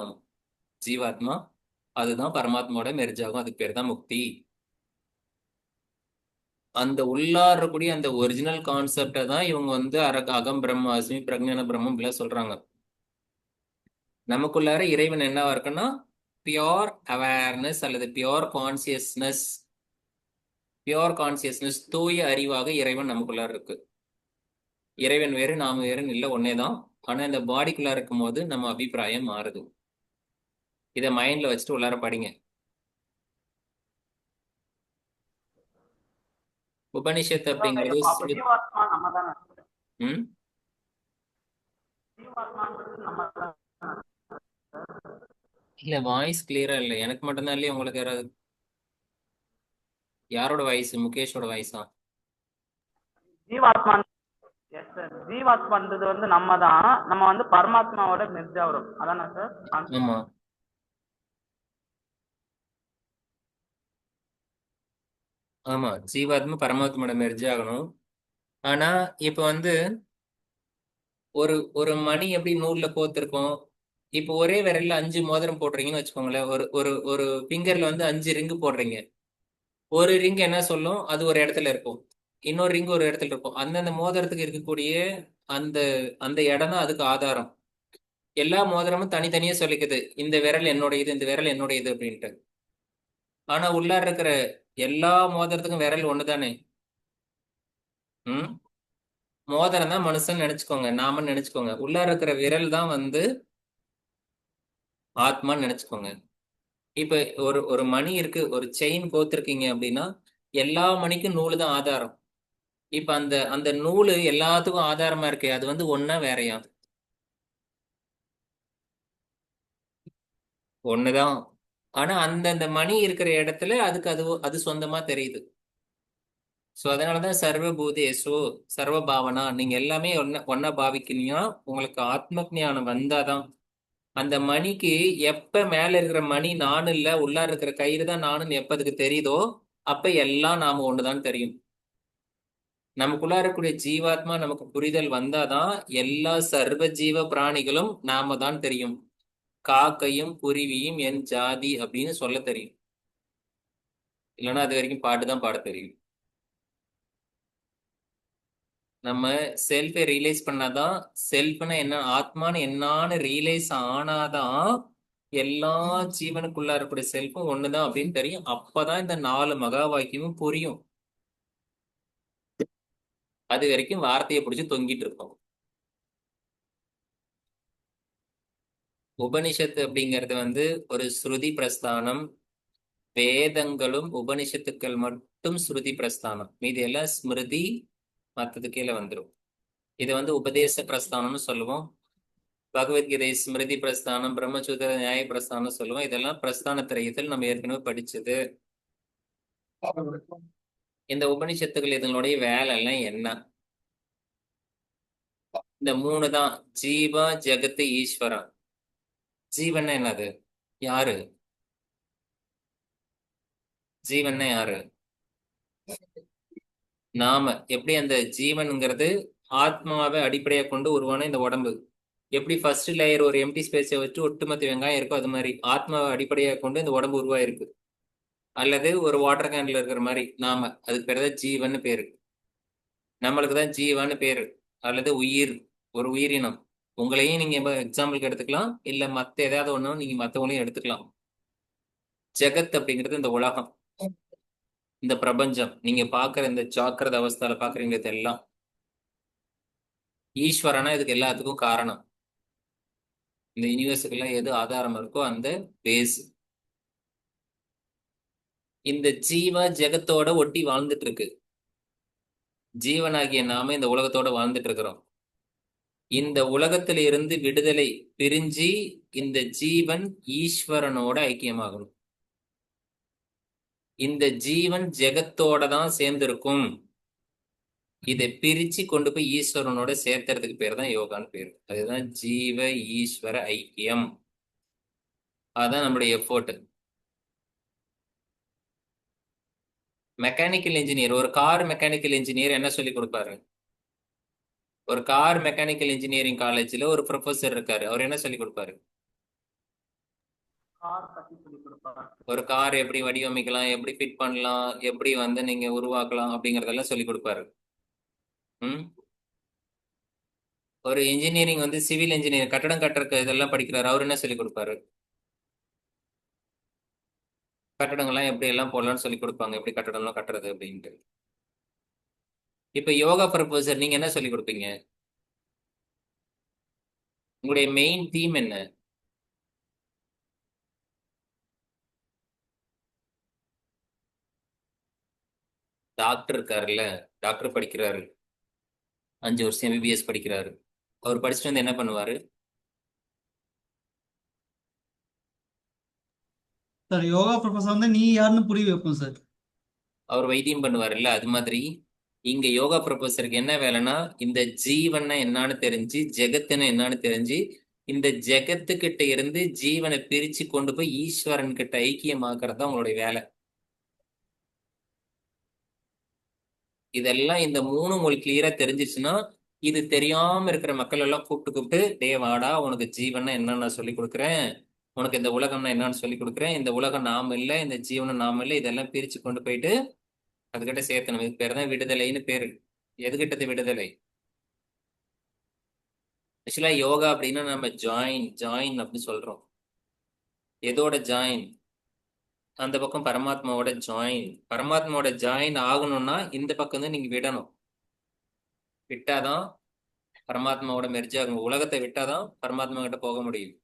ஜீவாத்மா, அதுதான் பரமாத்மாவோட மெர்ஜ் ஆகும். அதுக்கு பேர் தான் முக்தி. அந்த உள்ளாரக்கூடிய அந்த ஒரிஜினல் கான்செப்டை தான் இவங்க வந்து அகம் பிரம்மாஸ்மி, பிரஜான பிரம்மம் இப்படிலாம் சொல்றாங்க. நமக்குள்ளார இறைவன் என்னவா இருக்குன்னா பியோர் அவேர்னஸ் அல்லது பியோர் கான்சியஸ்னஸ். பியோர் கான்சியஸ்னஸ், தூய அறிவாக இறைவன் நமக்குள்ளார இருக்கு. இறைவன் வேறு நாம வேறுன்னு இல்லை, ஒன்னேதான். ஆனா இந்த பாடிக்குள்ளார இருக்கும் போது நம்ம அபிப்பிராயம் மாறுது. இதை மைண்ட்ல வச்சுட்டு உள்ளார படிங்க. உபனிஷத்து அப்படிங்கிறது ஜீவாத்மா நம்ம தானே? ம் இல்ல, வாய்ஸ் கிளியரா இல்லை. எனக்கு மட்டும்தான் இல்லையா, உங்களுக்கு யாராவது? யாரோட வாய்ஸ்? முகேஷோட வாய்ஸா? ஜீவாத்மா, எஸ் சார், ஜீவாத்மான்றது வந்து நம்ம தான். நம்ம வந்து பரமாத்மாவோட மெர்ஜ் ஆகிறோம், அதானே சார்? ஆமா ஆமா, ஜீவாத்மா பரமாத்மாவோட மெர்ஜ் ஆகணும். ஆனா இப்ப வந்து ஒரு ஒரு மணி எப்படி நூல்ல கோத்திருக்கோம். இப்போ ஒரே விரல்ல 5 மோதிரம் போடுறீங்கன்னு வச்சுக்கோங்களேன். ஒரு ஒரு ஒரு ஃபிங்கர்ல வந்து 5 ரிங்கு போடுறீங்க. ஒரு ரிங் என்ன சொல்லும், அது ஒரு இடத்துல இருக்கும், இன்னொரு ரிங் ஒரு இடத்துல இருக்கும். அந்தந்த மோதிரத்துக்கு இருக்கக்கூடிய அந்த அந்த இடம் தான் அதுக்கு ஆதாரம். எல்லா மோதிரமும் தனித்தனியே சொல்லிக்குது, இந்த விரல் என்னோட இது, இந்த விரல் என்னோட இது அப்படின்ட்டு. ஆனா உள்ளார இருக்கிற எல்லா மோதிரத்துக்கும் விரல் ஒண்ணுதானே. ம் மோதிரம் தான் மனுஷன் நினைச்சுக்கோங்க, நாம நினைச்சுக்கோங்க. உள்ளார இருக்கிற விரல் தான் வந்து ஆத்மான்னு நினைச்சுக்கோங்க. இப்ப ஒரு ஒரு மணி இருக்கு, ஒரு செயின் கோத்திருக்கீங்க அப்படின்னா எல்லா மணிக்கும் நூலு தான் ஆதாரம். இப்ப அந்த அந்த நூலு எல்லாத்துக்கும் ஆதாரமா இருக்கு, அது வந்து ஒன்னா வேறையா? ஒண்ணுதான். ஆனா அந்தந்த மணி இருக்கிற இடத்துல அதுக்கு அது சொந்தமா தெரியுது. ஸோ அதனாலதான் சர்வ பூதேசு சர்வ பாவனா, நீங்க எல்லாமே ஒன்னா பாவிக்கிறீங்கன்னா உங்களுக்கு ஆத்ம ஞானம் வந்தாதான். அந்த மணிக்கு எப்ப மேல இருக்கிற மணி நானும் இல்ல, உள்ளார இருக்கிற கயிறு தான் நானுன்னு எப்ப அதுக்கு தெரியுதோ அப்ப எல்லாம் நாம ஒண்ணுதான் தெரியும். நமக்குள்ள இருக்கக்கூடிய ஜீவாத்மா நமக்கு புரிதல் வந்தாதான் எல்லா சர்வ ஜீவ பிராணிகளும் நாம தான் தெரியும். காக்கையும் குருவியும் என் ஜாதி அப்படின்னு சொல்ல தெரியும். இல்லைன்னா அது வரைக்கும் பாட்டு தான் பாட தெரியும். நம்ம செல்ஃபை ரியலைஸ் பண்ணாதான், செல்ஃப்னா என்ன, ஆத்மான்னு என்னான்னு ரியலைஸ் ஆனாதான் எல்லா ஜீவனுக்குள்ள இருக்கக்கூடிய செல்ஃபும் ஒண்ணுதான் அப்படின்னு தெரியும். அப்பதான் இந்த 4 மகா வாக்கியமும் புரியும். அது வரைக்கும் வார்த்தையை பிடிச்சு தொங்கிட்டு இருக்கோம். உபனிஷத்து அப்படிங்கிறது வந்து ஒரு ஸ்ருதி பிரஸ்தானம். வேதங்களும் உபனிஷத்துக்கள் மட்டும் ஸ்ருதி பிரஸ்தானம், மீதி எல்லாம் ஸ்மிருதி மத்தது கீழே வந்துடும். இது வந்து உபதேச பிரஸ்தானம்னு சொல்லுவோம். பகவத்கீதை ஸ்மிருதி பிரஸ்தானம், பிரம்மசூத்திர நியாய பிரஸ்தானம் சொல்லுவோம். இதெல்லாம் பிரஸ்தான திரையத்தில் நம்ம ஏற்கனவே படிச்சது. இந்த உபனிஷத்துக்கள் இதனுடைய வேலை எல்லாம் என்ன? இந்த 3 தான். ஜீவா, ஜெகத்து, ஈஸ்வரா. ஜீவன்னா என்னது? யாரு ஜீவன்னா யாரு? நாம. எப்படி அந்த ஜீவன்ங்கிறது ஆத்மாவை அடிப்படையாக கொண்டு உருவான இந்த உடம்பு. எப்படி ஃபர்ஸ்ட் லேயர் ஒரு எம்டி ஸ்பேஸை வச்சு ஒட்டுமொத்த வெங்காயம் இருக்கோ, அது மாதிரி ஆத்மாவை அடிப்படையாக கொண்டு இந்த உடம்பு உருவாயிருக்கு. அல்லது ஒரு வாட்டர் கேன்ல இருக்கிற மாதிரி நாம, அதுக்கு பேர் தான் ஜீவன் பேரு. நம்மளுக்கு தான் ஜீவான்னு பேரு. அல்லது உயிர், ஒரு உயிரினம். உங்களையும் நீங்க எக்ஸாம்பிளுக்கு எடுத்துக்கலாம், இல்ல மத்த ஏதாவது ஒன்றும் நீங்க மற்றவங்களையும் எடுத்துக்கலாம். ஜெகத் அப்படிங்கிறது இந்த உலகம், இந்த பிரபஞ்சம். நீங்க பாக்குற இந்த ஜாக்கிரத அவஸ்தால பாக்குறீங்க இதெல்லாம். ஈஸ்வரனா இதுக்கு எல்லாத்துக்கும் காரணம். இந்த யூனிவர்ஸுக்கெல்லாம் எது ஆதாரம் இருக்கோ அந்த பேஸ். இந்த ஜீவ ஜெகத்தோட ஒட்டி வாழ்ந்துட்டு இருக்கு. ஜீவனாகிய நாம இந்த உலகத்தோட வாழ்ந்துட்டு இருக்கிறோம். இந்த உலகத்தில இருந்து விடுதலை பிரிஞ்சு இந்த ஜீவன் ஈஸ்வரனோட ஐக்கியமாகணும். இந்த ஜீவன் ஜெகத்தோட தான் சேர்ந்திருக்கும். இதை பிரிச்சு கொண்டு போய் ஈஸ்வரனோட சேர்த்துறதுக்கு பேர் தான் யோகான்னு பேர். அதுதான் ஜீவ ஈஸ்வர ஐக்கியம். அதுதான் நம்மளுடைய எஃபோர்ட். மெக்கானிக்கல் இன்ஜினியர், ஒரு கார் மெக்கானிக்கல் இன்ஜினியர் என்ன சொல்லி கொடுப்பாரு? ஒரு கார் மெக்கானிக்கல் இன்ஜினியரிங் காலேஜ்ல ஒரு ப்ரொஃபசர் இருக்காரு. அவர் என்ன சொல்லி கொடுப்பாரு? கார் பத்தி சொல்லி கொடுப்பாங்க. ஒரு கார் எப்படி வடிவமைக்கலாம், எப்படி ஃபிட் பண்ணலாம், எப்படி வந்து நீங்க உருவாக்கலாம் அப்படிங்கறதெல்லாம் சொல்லி கொடுப்பாரு. ஒரு இன்ஜினியரிங் வந்து சிவில் இன்ஜினியர் கட்டடம் கட்டுறதுக்கு இதெல்லாம் படிக்கிறாரு. அவர் என்ன சொல்லி கொடுப்பாரு? கட்டடங்கள்லாம் எப்படி எல்லாம் போடலாம்னு சொல்லி கொடுப்பாங்க, எப்படி கட்டடம்லாம் கட்டுறது அப்படின்ட்டு. இப்ப யோகா ப்ரொஃபசர் நீங்க என்ன சொல்லி கொடுப்பீங்க? உங்களுடைய மெயின் தீம் என்ன? டாக்டர் இருக்காருல்ல, டாக்டர் படிக்கிறாரு, 5 வருஷம் எம்பிபிஎஸ் படிக்கிறாரு. அவர் படிச்சுட்டு வந்து என்ன பண்ணுவாரு? சார் யோகா ப்ரொஃபஸர் வந்து நீ யாருன்னு புரிய வைப்போம் சார். அவர் வைத்தியம் பண்ணுவாருல்ல, அது மாதிரி இங்க யோகா ப்ரொஃபஸருக்கு என்ன வேலைன்னா, இந்த ஜீவனை என்னன்னு தெரிஞ்சு, ஜெகத்துன்னு என்னன்னு தெரிஞ்சு, இந்த ஜெகத்துக்கிட்ட இருந்து ஜீவனை பிரிச்சு கொண்டு போய் ஈஸ்வரன் கிட்ட ஐக்கியமாக்குறது தான் உங்களுடைய வேலை. இதெல்லாம் இந்த 3 உங்களுக்கு கிளியரா தெரிஞ்சிச்சுன்னா, இது தெரியாம இருக்கிற மக்கள் எல்லாம் கூப்பிட்டு டே வாடா, உனக்கு ஜீவனை என்னன்னு நான் சொல்லி கொடுக்குறேன், உனக்கு இந்த உலகம்னா என்னன்னு சொல்லி கொடுக்குறேன், இந்த உலகம் நாம இல்லை, இந்த ஜீவனும் நாம இல்லை, இதெல்லாம் பிரிச்சு கொண்டு போயிட்டு அதுகிட்ட சேர்த்தணும். இது பேர் தான் விடுதலைன்னு பேரு. எதுகிட்டது விடுதலை? ஆக்சுவலா யோகா அப்படின்னா நம்ம ஜாயின் அப்படின்னு சொல்றோம். எதோட ஜாயின்? அந்த பக்கம் பரமாத்மாவோட ஜாயின். பரமாத்மாவோட ஜாயின் ஆகணும்னா இந்த பக்கம் தான் நீங்க விடணும். விட்டாதான் பரமாத்மாவோட மெர்ஜ் ஆகும். உலகத்தை விட்டாதான் பரமாத்மா கிட்ட போக முடியும்.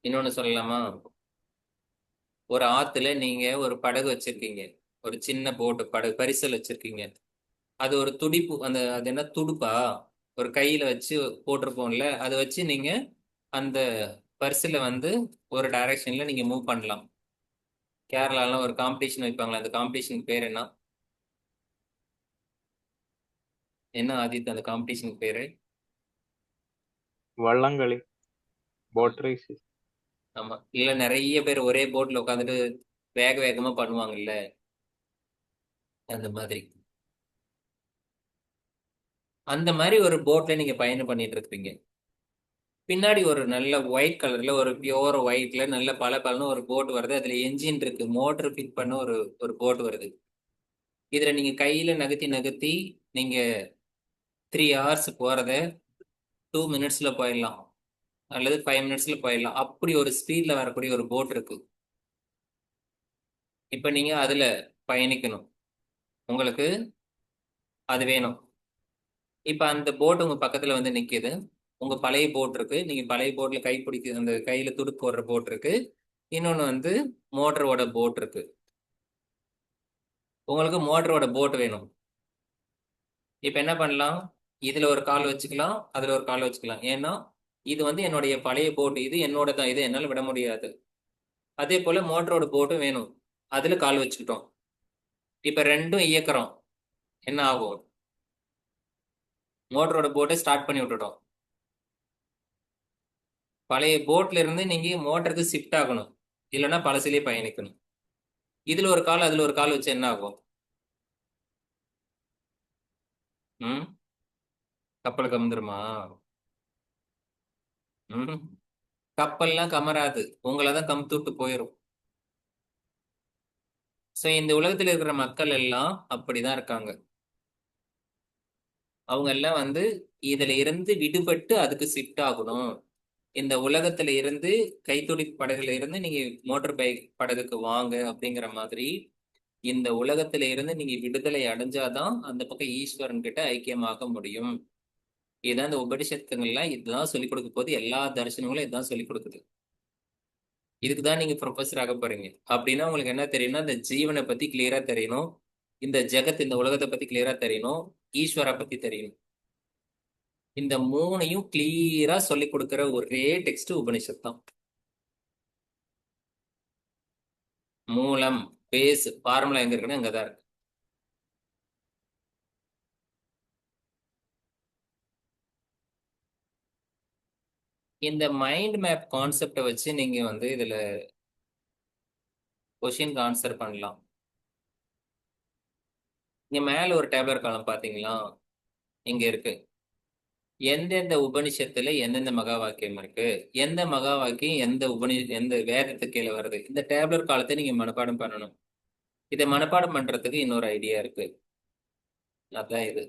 இன்னொன்னு சொல்லலாமா? ஒரு ஆத்துல நீங்க ஒரு படகு வச்சிருக்கீங்க, ஒரு சின்ன போட்டு படகு பரிசல் வச்சிருக்கீங்க. அது ஒரு துடிப்பு, அது என்ன துடுப்பா, ஒரு கையில வச்சு போட்டிருப்போம்ல, அதை வச்சு நீங்க அந்த பரிசல வந்து ஒரு டைரக்ஷன்ல நீங்க மூவ் பண்ணலாம். கேரளாலாம் ஒரு காம்படிஷன் வைப்பாங்களா, அந்த காம்படிஷனுக்கு பேர் என்ன? என்ன ஆதித் அந்த காம்படிஷனுக்கு பேரு? வள்ளங்களி, போட் ரேஸ். ஆமா, இல்ல நிறைய பேர் ஒரே போட்ல உட்காந்துட்டு வேக வேகமா பண்ணுவாங்கல்ல, அந்த மாதிரி. அந்த மாதிரி ஒரு போட்ல நீங்க பயணம் பண்ணிட்டு இருக்கீங்க. பின்னாடி ஒரு நல்ல ஒயிட் கலர்ல, ஒரு பியோர் ஒயிட்ல நல்ல பளபளன்னு ஒரு போட் வருது. அதுல என்ஜின் இருக்கு, மோட்டர் ஃபிட் பண்ண ஒரு போட் வருது. இதுல நீங்க கையில நகர்த்தி நீங்க 3 hours போறத 2 minutesல போயிடலாம். அல்லது 5 மினிட்ஸ்ல போயிடலாம். அப்படி ஒரு ஸ்பீட்ல வரக்கூடிய ஒரு போட் இருக்கு. இப்ப நீங்க அதுல பயணிக்கணும், உங்களுக்கு அது வேணும். இப்ப அந்த போட் உங்க பக்கத்துல வந்து நிக்குது. உங்க பழைய போட் இருக்கு, நீங்க பழைய போட்ல கை பிடிக்க அந்த கையில துடுப்பு போடுற போட் இருக்கு. இன்னொன்னு வந்து மோட்டரோட போட் இருக்கு. உங்களுக்கு மோட்டரோட போட் வேணும். இப்ப என்ன பண்ணலாம், இதுல ஒரு கால் வச்சுக்கலாம், அதுல ஒரு கால் வச்சுக்கலாம். ஏன்னா இது வந்து என்னுடைய பழைய போட், இது என்னோட தான், இது என்னால விட முடியாது. அதே போல மோட்டரோட போட்டும் வேணும், அதுல கால் வச்சுக்கிட்டோம். இப்ப ரெண்டும் இயக்குறோம், என்ன ஆகும், மோட்டரோட போட்டை ஸ்டார்ட் பண்ணி விட்டுட்டோம். பழைய போட்ல இருந்து நீங்க மோட்டருக்கு ஷிஃப்ட் ஆகணும், இல்லைன்னா பழசிலே பயணிக்கணும். இதுல ஒரு கால் அதுல ஒரு கால் வச்சு என்ன ஆகும், ம் கப்பல் கவுந்துருமா? ம் கப்பல்லாம் கமராது, உங்களை தான் கமுத்து விட்டு போயிடும். ஸோ இந்த உலகத்தில் இருக்கிற மக்கள் எல்லாம் அப்படிதான் இருக்காங்க. அவங்க எல்லாம் வந்து இதுல இருந்து விடுபட்டு அதுக்கு ஷிஃப்ட் ஆகணும். இந்த உலகத்துல இருந்து கைத்தொழில் படகுல இருந்து நீங்க மோட்டார் பைக் படகுக்கு வாங்க அப்படிங்கிற மாதிரி இந்த உலகத்துல இருந்து நீங்க விடுதலை அடைஞ்சாதான் அந்த பக்கம் ஈஸ்வரன் கிட்ட ஐக்கியமாக முடியும். இதுதான் இந்த உபனிஷத்துங்கள்லாம் இதுதான் சொல்லிக் கொடுக்க போது. எல்லா தரிசனங்களும் இதுதான் சொல்லிக் கொடுக்குது. இதுக்குதான் நீங்க ப்ரொஃபஸர் ஆக போறீங்க. அப்படின்னா உங்களுக்கு என்ன தெரியும்னா, இந்த ஜீவனை பத்தி கிளியரா தெரியணும், இந்த ஜெகத் இந்த உலகத்தை பத்தி கிளியரா தெரியணும், ஈஸ்வரா பத்தி தெரியணும். இந்த மூணையும் கிளியரா சொல்லி கொடுக்கிற ஒரே டெக்ஸ்ட் உபனிஷத் தான். மூலம், பேஸ், ஃபார்முலா எங்க இருக்குன்னு அங்கதான் இருக்கு. இந்த மைண்ட் மேப் கான்செப்டை வச்சு நீங்க வந்து இதுல கொஸ்டின் ஆன்சர் பண்ணலாம். இங்க மேல ஒரு டேப்லர் காலம் பாத்தீங்களா, இங்க இருக்கு எந்தெந்த உபனிஷத்துல எந்தெந்த மகா வாக்கியம் இருக்கு, எந்த மகா வாக்கியம் எந்த வேதத்துக்கு கீழே வருது. இந்த டேப்லர் காலத்தை நீங்க மனப்பாடம் பண்ணணும். இதை மனப்பாடம் பண்றதுக்கு இன்னொரு ஐடியா இருக்கு. அதான் இது.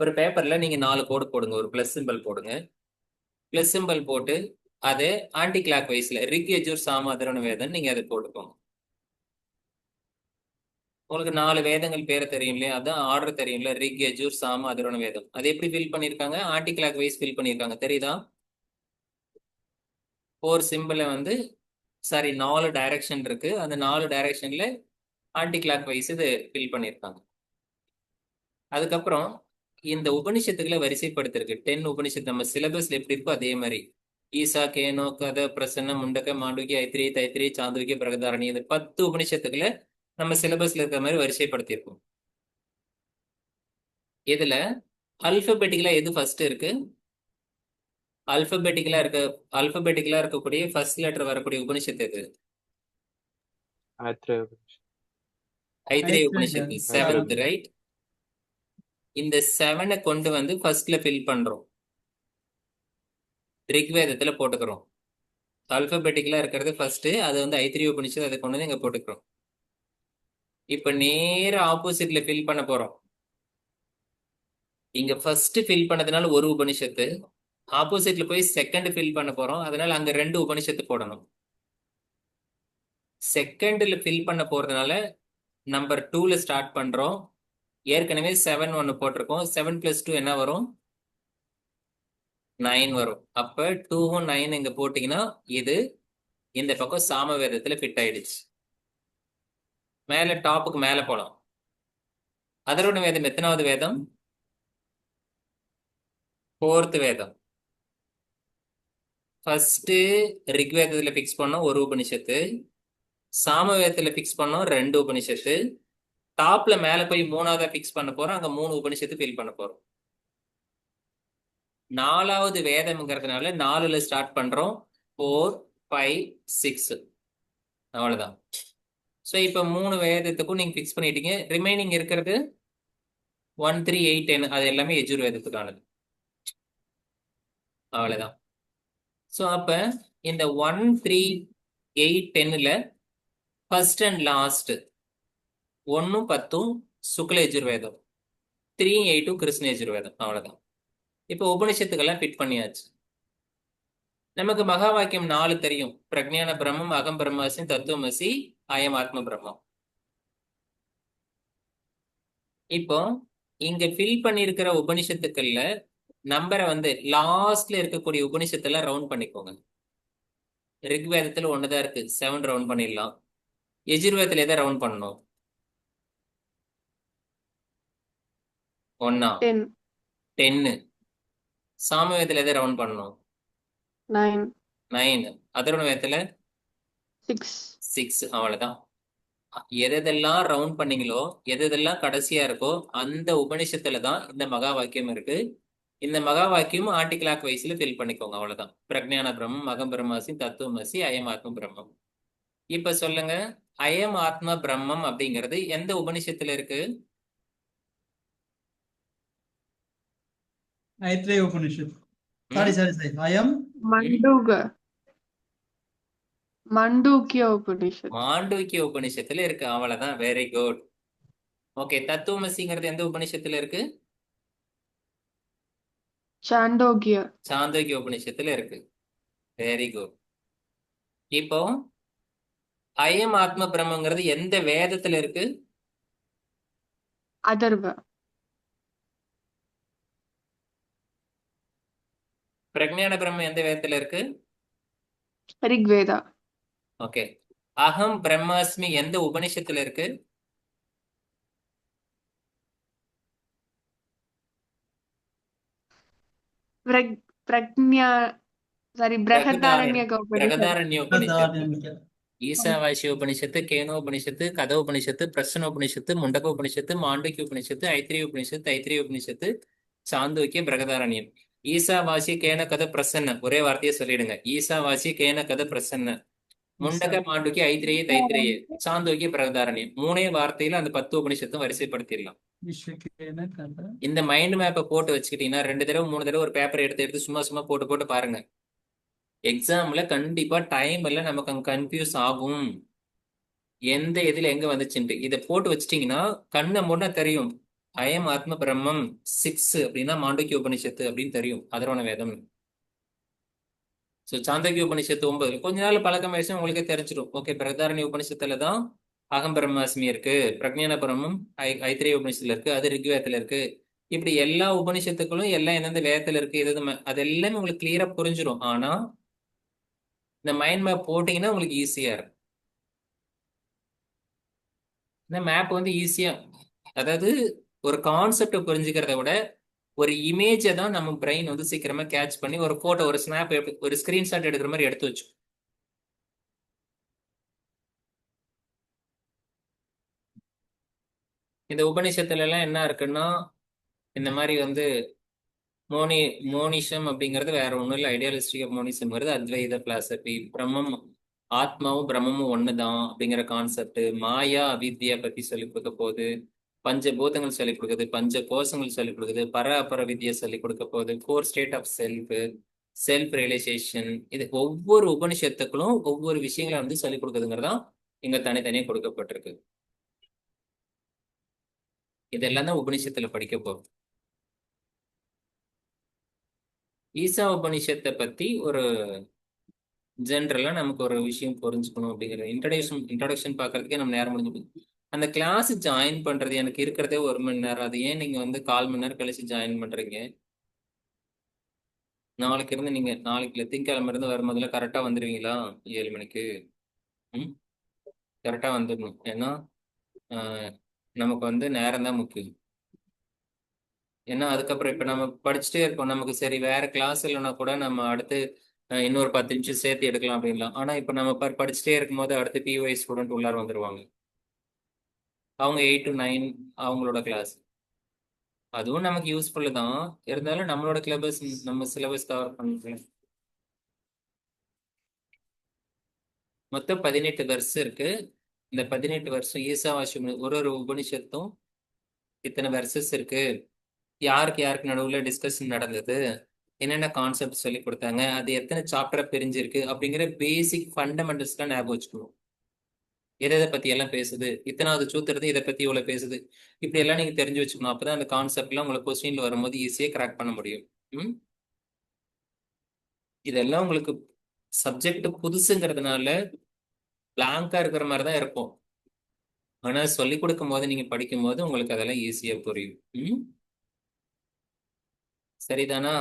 ஒரு பேப்பர்ல நீங்க 4 கோடு போடுங்க, ஒரு பிளஸ் சிம்பிள் போடுங்க. பிளஸ் சிம்பிள் போட்டு அது ஆன்டி கிளாக் வைஸ்ல ரிக் யஜுர் சாம அதர்வண வேதம் நீங்க அதை போட்டுக்கோங்க. உங்களுக்கு 4 வேதங்கள் பேரை தெரியும் இல்லையா, அதான் ஆர்டர் தெரியும்ல, ரிக் யஜுர் சாம அதர்வண வேதம். அது எப்படி ஃபில் பண்ணிருக்காங்க, ஆன்டி கிளாக் வைஸ் ஃபில் பண்ணிருக்காங்க, தெரியுதா? 4 சிம்பிளை வந்து 4 டைரக்ஷன் இருக்கு, அந்த 4 டைரக்ஷன்ல ஆன்டி கிளாக் வைஸ் இது ஃபில் பண்ணிருக்காங்க. அதுக்கப்புறம் இந்த உபனிஷத்துக்களை வரிசைப்படுத்திருக்கு. 10 உபனிஷத்து நம்ம சிலபஸ்ல எப்படி இருக்கோ அதே மாதிரி ஈசா, கேனோ, கத, பிரசன்ன, முண்டக, மாண்டூகி, ஐத்திரி, தைத்திரி, சாந்துரிக, பிரகதாரணி, இந்த 10 உபனிஷத்துக்களை நம்ம சிலபஸ்ல இருக்கிற மாதிரி வரிசைப்படுத்தியிருக்கோம். இதுல அல்பபெட்டிக்கலா எது ஃபர்ஸ்ட் இருக்கு, அல்பபெட்டிக்கலா இருக்கக்கூடிய ஃபர்ஸ்ட் லெட்டர் வரக்கூடிய உபனிஷத்து எது? ஐத்திரேய உபனிஷத்து, 7th, ரைட்? இந்த 7 கொண்டு வந்து ஃபர்ஸ்ட்ல ஃபில் பண்றோம், ரிக்வேதத்துல போட்டுக்கிறோம். அல்பபெட்டிக்கலா இருக்கிறது ஃபர்ஸ்ட், அது வந்து ஐத்திரிய உபனிஷத்து, அதை கொண்டு வந்து இங்க போட்டுக்கிறோம். இப்ப நேர ஆப்போசிட்ல ஃபில் பண்ண போறோம். இங்க ஃபர்ஸ்ட் ஃபில் பண்ணதுனால ஒரு உபனிஷத்து, ஆப்போசிட்ல போய் செகண்ட் ஃபில் பண்ண போறோம், அதனால அங்க 2 உபனிஷத்து போடணும். செகண்ட்ல ஃபில் பண்ண போறதுனால நம்பர் 2ல ஸ்டார்ட் பண்றோம். ஏற்கனவே 7 ஒன்னு போட்டிருக்கோம், 7 + 2 என்ன வரும், 9 வரும். அப்ப 2வும் 9 இங்க போட்டீங்கன்னா இது இந்த பக்கம் சாம வேதத்துல ஃபிட் ஆயிடுச்சு. மேல டாப்புக்கு மேல போலாம். அதர்வண வேதம் எத்தனாவது வேதம்? 4th வேதம். ஃபர்ஸ்ட் ரிக்வேதத்துல பிக்ஸ் பண்ணோம் ஒரு உபனிஷத்து, சாம வேதத்துல பிக்ஸ் பண்ணோம் 2 உபனிஷத்து, டாப்ல மேல போய் 3ஆவதா பிக்ஸ் பண்ண போறோம், அங்க 3 உபனிஷத்து ஃபில் பண்ண போறோம். 4வது வேதம்ங்கிறதுனால 4ல ஸ்டார்ட் பண்றோம், 4, 5, 6, அவ்வளவுதான். ஸோ இப்போ 3 வேதத்துக்கும் நீங்க ஃபிக்ஸ் பண்ணிட்டீங்க. ரிமைனிங் இருக்கிறது 1, 3, 8, 10 அது எல்லாமே யஜுர் வேதத்துக்கானது, அவ்வளவுதான். ஸோ அப்ப இந்த 1, 3, 8, 10ல ஃபர்ஸ்ட் அண்ட் லாஸ்ட் 1ம் 10ம் சுக்ல யஜுர்வேதம், 3, 8ம் கிருஷ்ண யஜுர்வேதம், அவ்வளவுதான். இப்போ உபனிஷத்துக்கெல்லாம் ஃபிட் பண்ணியாச்சு. நமக்கு மகா வாக்கியம் 4 தெரியும். பிரக்ஞான பிரம்மம், அகம் பிரம்மாஸ்மி, தத்துவமசி, அயம் ஆத்ம பிரம்மம். இப்போ இங்க ஃபில் பண்ணியிருக்கிற உபனிஷத்துக்கள்ல நம்பரை வந்து லாஸ்ட்ல இருக்கக்கூடிய உபனிஷத்தெல்லாம் ரவுண்ட் பண்ணிக்கோங்க. ரிக்வேதத்துல ஒண்ணுதான் இருக்கு, 7 ரவுண்ட் பண்ணிடலாம். எஜுர்வேதத்துல எதை ரவுண்ட் பண்ணணும்? 1 10 10. சாமவேதத்துல எதை ரவுண்ட் பண்ணணும்? 9 9. அதர்வண வேதத்துல 6 6. அவ்வளவுதான். எதெல்லாம் ரவுண்ட் பண்ணீங்களோ, எதெல்லாம் கடைசியா இருக்கோ அந்த உபனிஷத்துல தான் இந்த மகா வாக்கியம் இருக்கு. இந்த மகா வாக்கியம் ஆன்டி கிளாக் வைஸ்ல ஃபில் பண்ணிக்கோங்க. அவ்வளவுதான். பிரக்ஞான பிரம்மம், அகம் பிரம்மாசி, தத்துவமசி, அயம் ஆத்ம பிரம்மம். இப்ப சொல்லுங்க, அயம் ஆத்ம பிரம்மம் அப்படிங்கிறது எந்த உபனிஷத்துல இருக்கு? ஐத்ரேய உபனிஷத். சாரி. அயம் மாண்டூக்கிய உபனிஷத். மாண்டூக்கிய உபனிஷத்துல இருக்கு. அவ்வளவுதான். Very good. ஓகே, தத்துவமசிங்கிறது எந்த உபனிஷத்துல இருக்கு? சாண்டோக்கிய. சாந்தோக்கிய உபனிஷத்துல இருக்கு. Very good. இப்போ அயம் ஆத்ம பிரம்மங்கிறது எந்த வேதத்துல இருக்கு? அதர்வ. பிரக்ஞான பிரம்மம் எந்த வேதத்துல இருக்கு? ரிக்வேதா. ஓகே. அகம் பிரம்மாஸ்மி எந்த உபனிஷத்துல இருக்கு? பிரக்ஞா பிரகதாரண்யக உபனிஷத். பிரகதாரண்ய உபனிஷத்து, ஈசாவாசிய உபனிஷத்து, கேனோபனிஷத்து, கதோபனிஷத்து, பிரசனோபனிஷத்து, முண்டகோபனிஷத்து, மாண்டூக்கிய உபனிஷத்து, ஐத்திரிய உபனிஷத்து, தைத்திரிய உபனிஷத்து, சாந்தோக்கிய, பிரகதாரண்யம். ஈசாவாசி கேன கதை பிரசன்ன, ஒரே வார்த்தையை சொல்லிடுங்க. ஈசாவாசி கேன கதை பிரசன்ன, முண்டக, மாண்டூக்கிய, ஐத்திரிய, தைத்திரிய, சாந்தோக்கிய, பிரகதாரண்யம். 3 வார்த்தையில அந்த 10 உபனிஷத்தும் வரிசைப்படுத்திடலாம். இந்த மைண்ட் மேப்பை போட்டு வச்சுக்கிட்டீங்கன்னா 2 தடவை 3 தடவை ஒரு பேப்பர் எடுத்து சும்மா சும்மா போட்டு பாருங்க. எக்ஸாம்ல கண்டிப்பா டைம் எல்லாம் நமக்கு அங்க கன்ஃபியூஸ் ஆகும். எந்த இதுல எங்க வந்துச்சுன்ட்டு இதை போட்டு வச்சிட்டீங்கன்னா கண்ணை முன்ன தெரியும். அயம் ஆத்ம பிரம்மம் 6 அப்படின்னா மாண்டூக்கிய உபனிஷத்து அப்படின்னு தெரியும். அதர்வண வேதம். ஸோ சாந்தோக்கிய உபனிஷத்து 9. கொஞ்ச நாள் பழக்கம் ஆயிடுச்சு, உங்களுக்கே தெரிஞ்சிடும். ஓகே, பிரகதாரண்ய உபனிஷத்துல தான் அகம் பிரம்மாஸ்மி இருக்கு, பிரக்ஞான பிரம்மம் ஐத்திரிய உபனிஷத்துல இருக்கு, அது ரிக்வேதத்துல இருக்கு. இப்படி எல்லா உபனிஷத்துக்களும் எல்லாம் எந்தெந்த வேதத்துல இருக்கு, அது எல்லாமே உங்களுக்கு கிளியரா புரிஞ்சிடும். ஆனா இந்த மைண்ட் மேப் போட்டீங்கன்னா உங்களுக்கு ஈஸியா இருக்கும். இந்த மேப் வந்து ஈஸியா, அதாவது ஒரு கான்செப்டை புரிஞ்சுக்கிறத விட ஒரு இமேஜை தான் நம்ம பிரெயின் வந்து சீக்கிரமா கேட்ச் பண்ணி ஒரு போட்டோ, ஒரு ஸ்னாப், ஒரு ஸ்கிரீன்ஷாட் எடுக்கிற மாதிரி எடுத்து வச்சு. இந்த உபநிஷத்துல எல்லாம் என்ன இருக்குன்னா, இந்த மாதிரி வந்து மோனிஷம் அப்படிங்கிறது வேற ஒன்றும் இல்லை. ஐடியாலிஸ்டிக் ஆஃப் மோனிசம்ங்கிறது அத்வைத பிலாசபி. பிரம்மம், ஆத்மாவும் பிரம்மமும் ஒண்ணுதான் அப்படிங்கிற கான்செப்ட். மாயா அவித்யா பத்தி சொல்லிக் கொடுக்க போகுது, பஞ்சபூதங்கள் சொல்லிக் கொடுக்குது, பஞ்ச கோஷங்கள் சொல்லிக் கொடுக்குது, பர அபர வித்யா சொல்லிக் கொடுக்க போகுது, 4 ஸ்டேட் ஆஃப் செல்ஃப் ரியலைசேஷன். இது ஒவ்வொரு உபனிஷத்துக்களும் ஒவ்வொரு விஷயங்களை வந்து சொல்லிக் கொடுக்குதுங்கிறதா இங்க தனித்தனியா கொடுக்கப்பட்டிருக்கு. இதெல்லாம் தான் உபனிஷத்துல படிக்க போகும். ஈசா உபனிஷத்தை பத்தி ஒரு ஜென்ரலா நமக்கு ஒரு விஷயம் புரிஞ்சுக்கணும் அப்படிங்கிற இன்ட்ரடக்ஷன் பார்க்கறதுக்கே நம்ம நேரம் முடிஞ்சு போகுது. அந்த கிளாஸ் ஜாயின் பண்றது எனக்கு இருக்கிறதே 1 மணி நேரம். அது ஏன் நீங்க வந்து 1/4 மணி நேரம் கழிச்சு ஜாயின் பண்றீங்க? நாளைக்கு இருந்து நீங்க நாளைக்கு திங்கக்கிழமை இருந்து வரும்போதுல கரெக்டா வந்துடுவீங்களா? 7 மணிக்கு கரெக்டா வந்துடணும். ஏன்னா நமக்கு வந்து நேரம் தான் முக்கியம். ஏன்னா அதுக்கப்புறம் இப்ப நம்ம படிச்சுட்டே இருக்கோம், நமக்கு சரி வேற கிளாஸ் இல்லைன்னா கூட நம்ம அடுத்து இன்னொரு 10 நிமிஷம் சேர்த்து எடுக்கலாம் அப்படின்லாம். ஆனா இப்ப நம்ம படிச்சுட்டே இருக்கும்போது அடுத்து PY ஸ்டூடெண்ட் உள்ளார வந்துருவாங்க. அவங்க 8 to 9 அவங்களோட கிளாஸ். அதுவும் நமக்கு யூஸ்ஃபுல்லு தான். இருந்தாலும் நம்மளோட நம்ம சிலபஸ் கவர் பண்ணிக்கலாம். மொத்தம் 18 வருஷம் இருக்கு. இந்த 18 வருஷம் ஈசாவாசி ஒரு உபனிஷத்தும் இத்தனை வெர்சஸ் இருக்கு. யாருக்கு நடுவுல டிஸ்கஷன் நடந்தது, என்னென்ன கான்செப்ட் சொல்லி கொடுத்தாங்க, அது எத்தனை சாப்டரா பிரிஞ்சிருக்கு அப்படிங்கிற பேசிக் ஃபண்டமெண்டல்ஸ் தான் ஞாபகம் வச்சுக்கணும். எதை பத்தி எல்லாம் பேசுது, இத்தனாவது சூத்திரத்தை இதை பத்தி இவ்வளவு பேசுது, இப்படி எல்லாம் நீங்க தெரிஞ்சு வச்சுக்கணும். அப்பதான் அந்த கான்செப்ட் எல்லாம் உங்களுக்கு கொஸ்டின்ல வரும்போது ஈஸியா கிராக் பண்ண முடியும். இதெல்லாம் உங்களுக்கு சப்ஜெக்ட் புதுசுங்கிறதுனால பிளாங்கா இருக்கிற மாதிரி தான் இருக்கும். ஆனா சொல்லி கொடுக்கும் போது நீங்க படிக்கும் போது உங்களுக்கு அதெல்லாம் ஈஸியா புரியும். சரிதானா?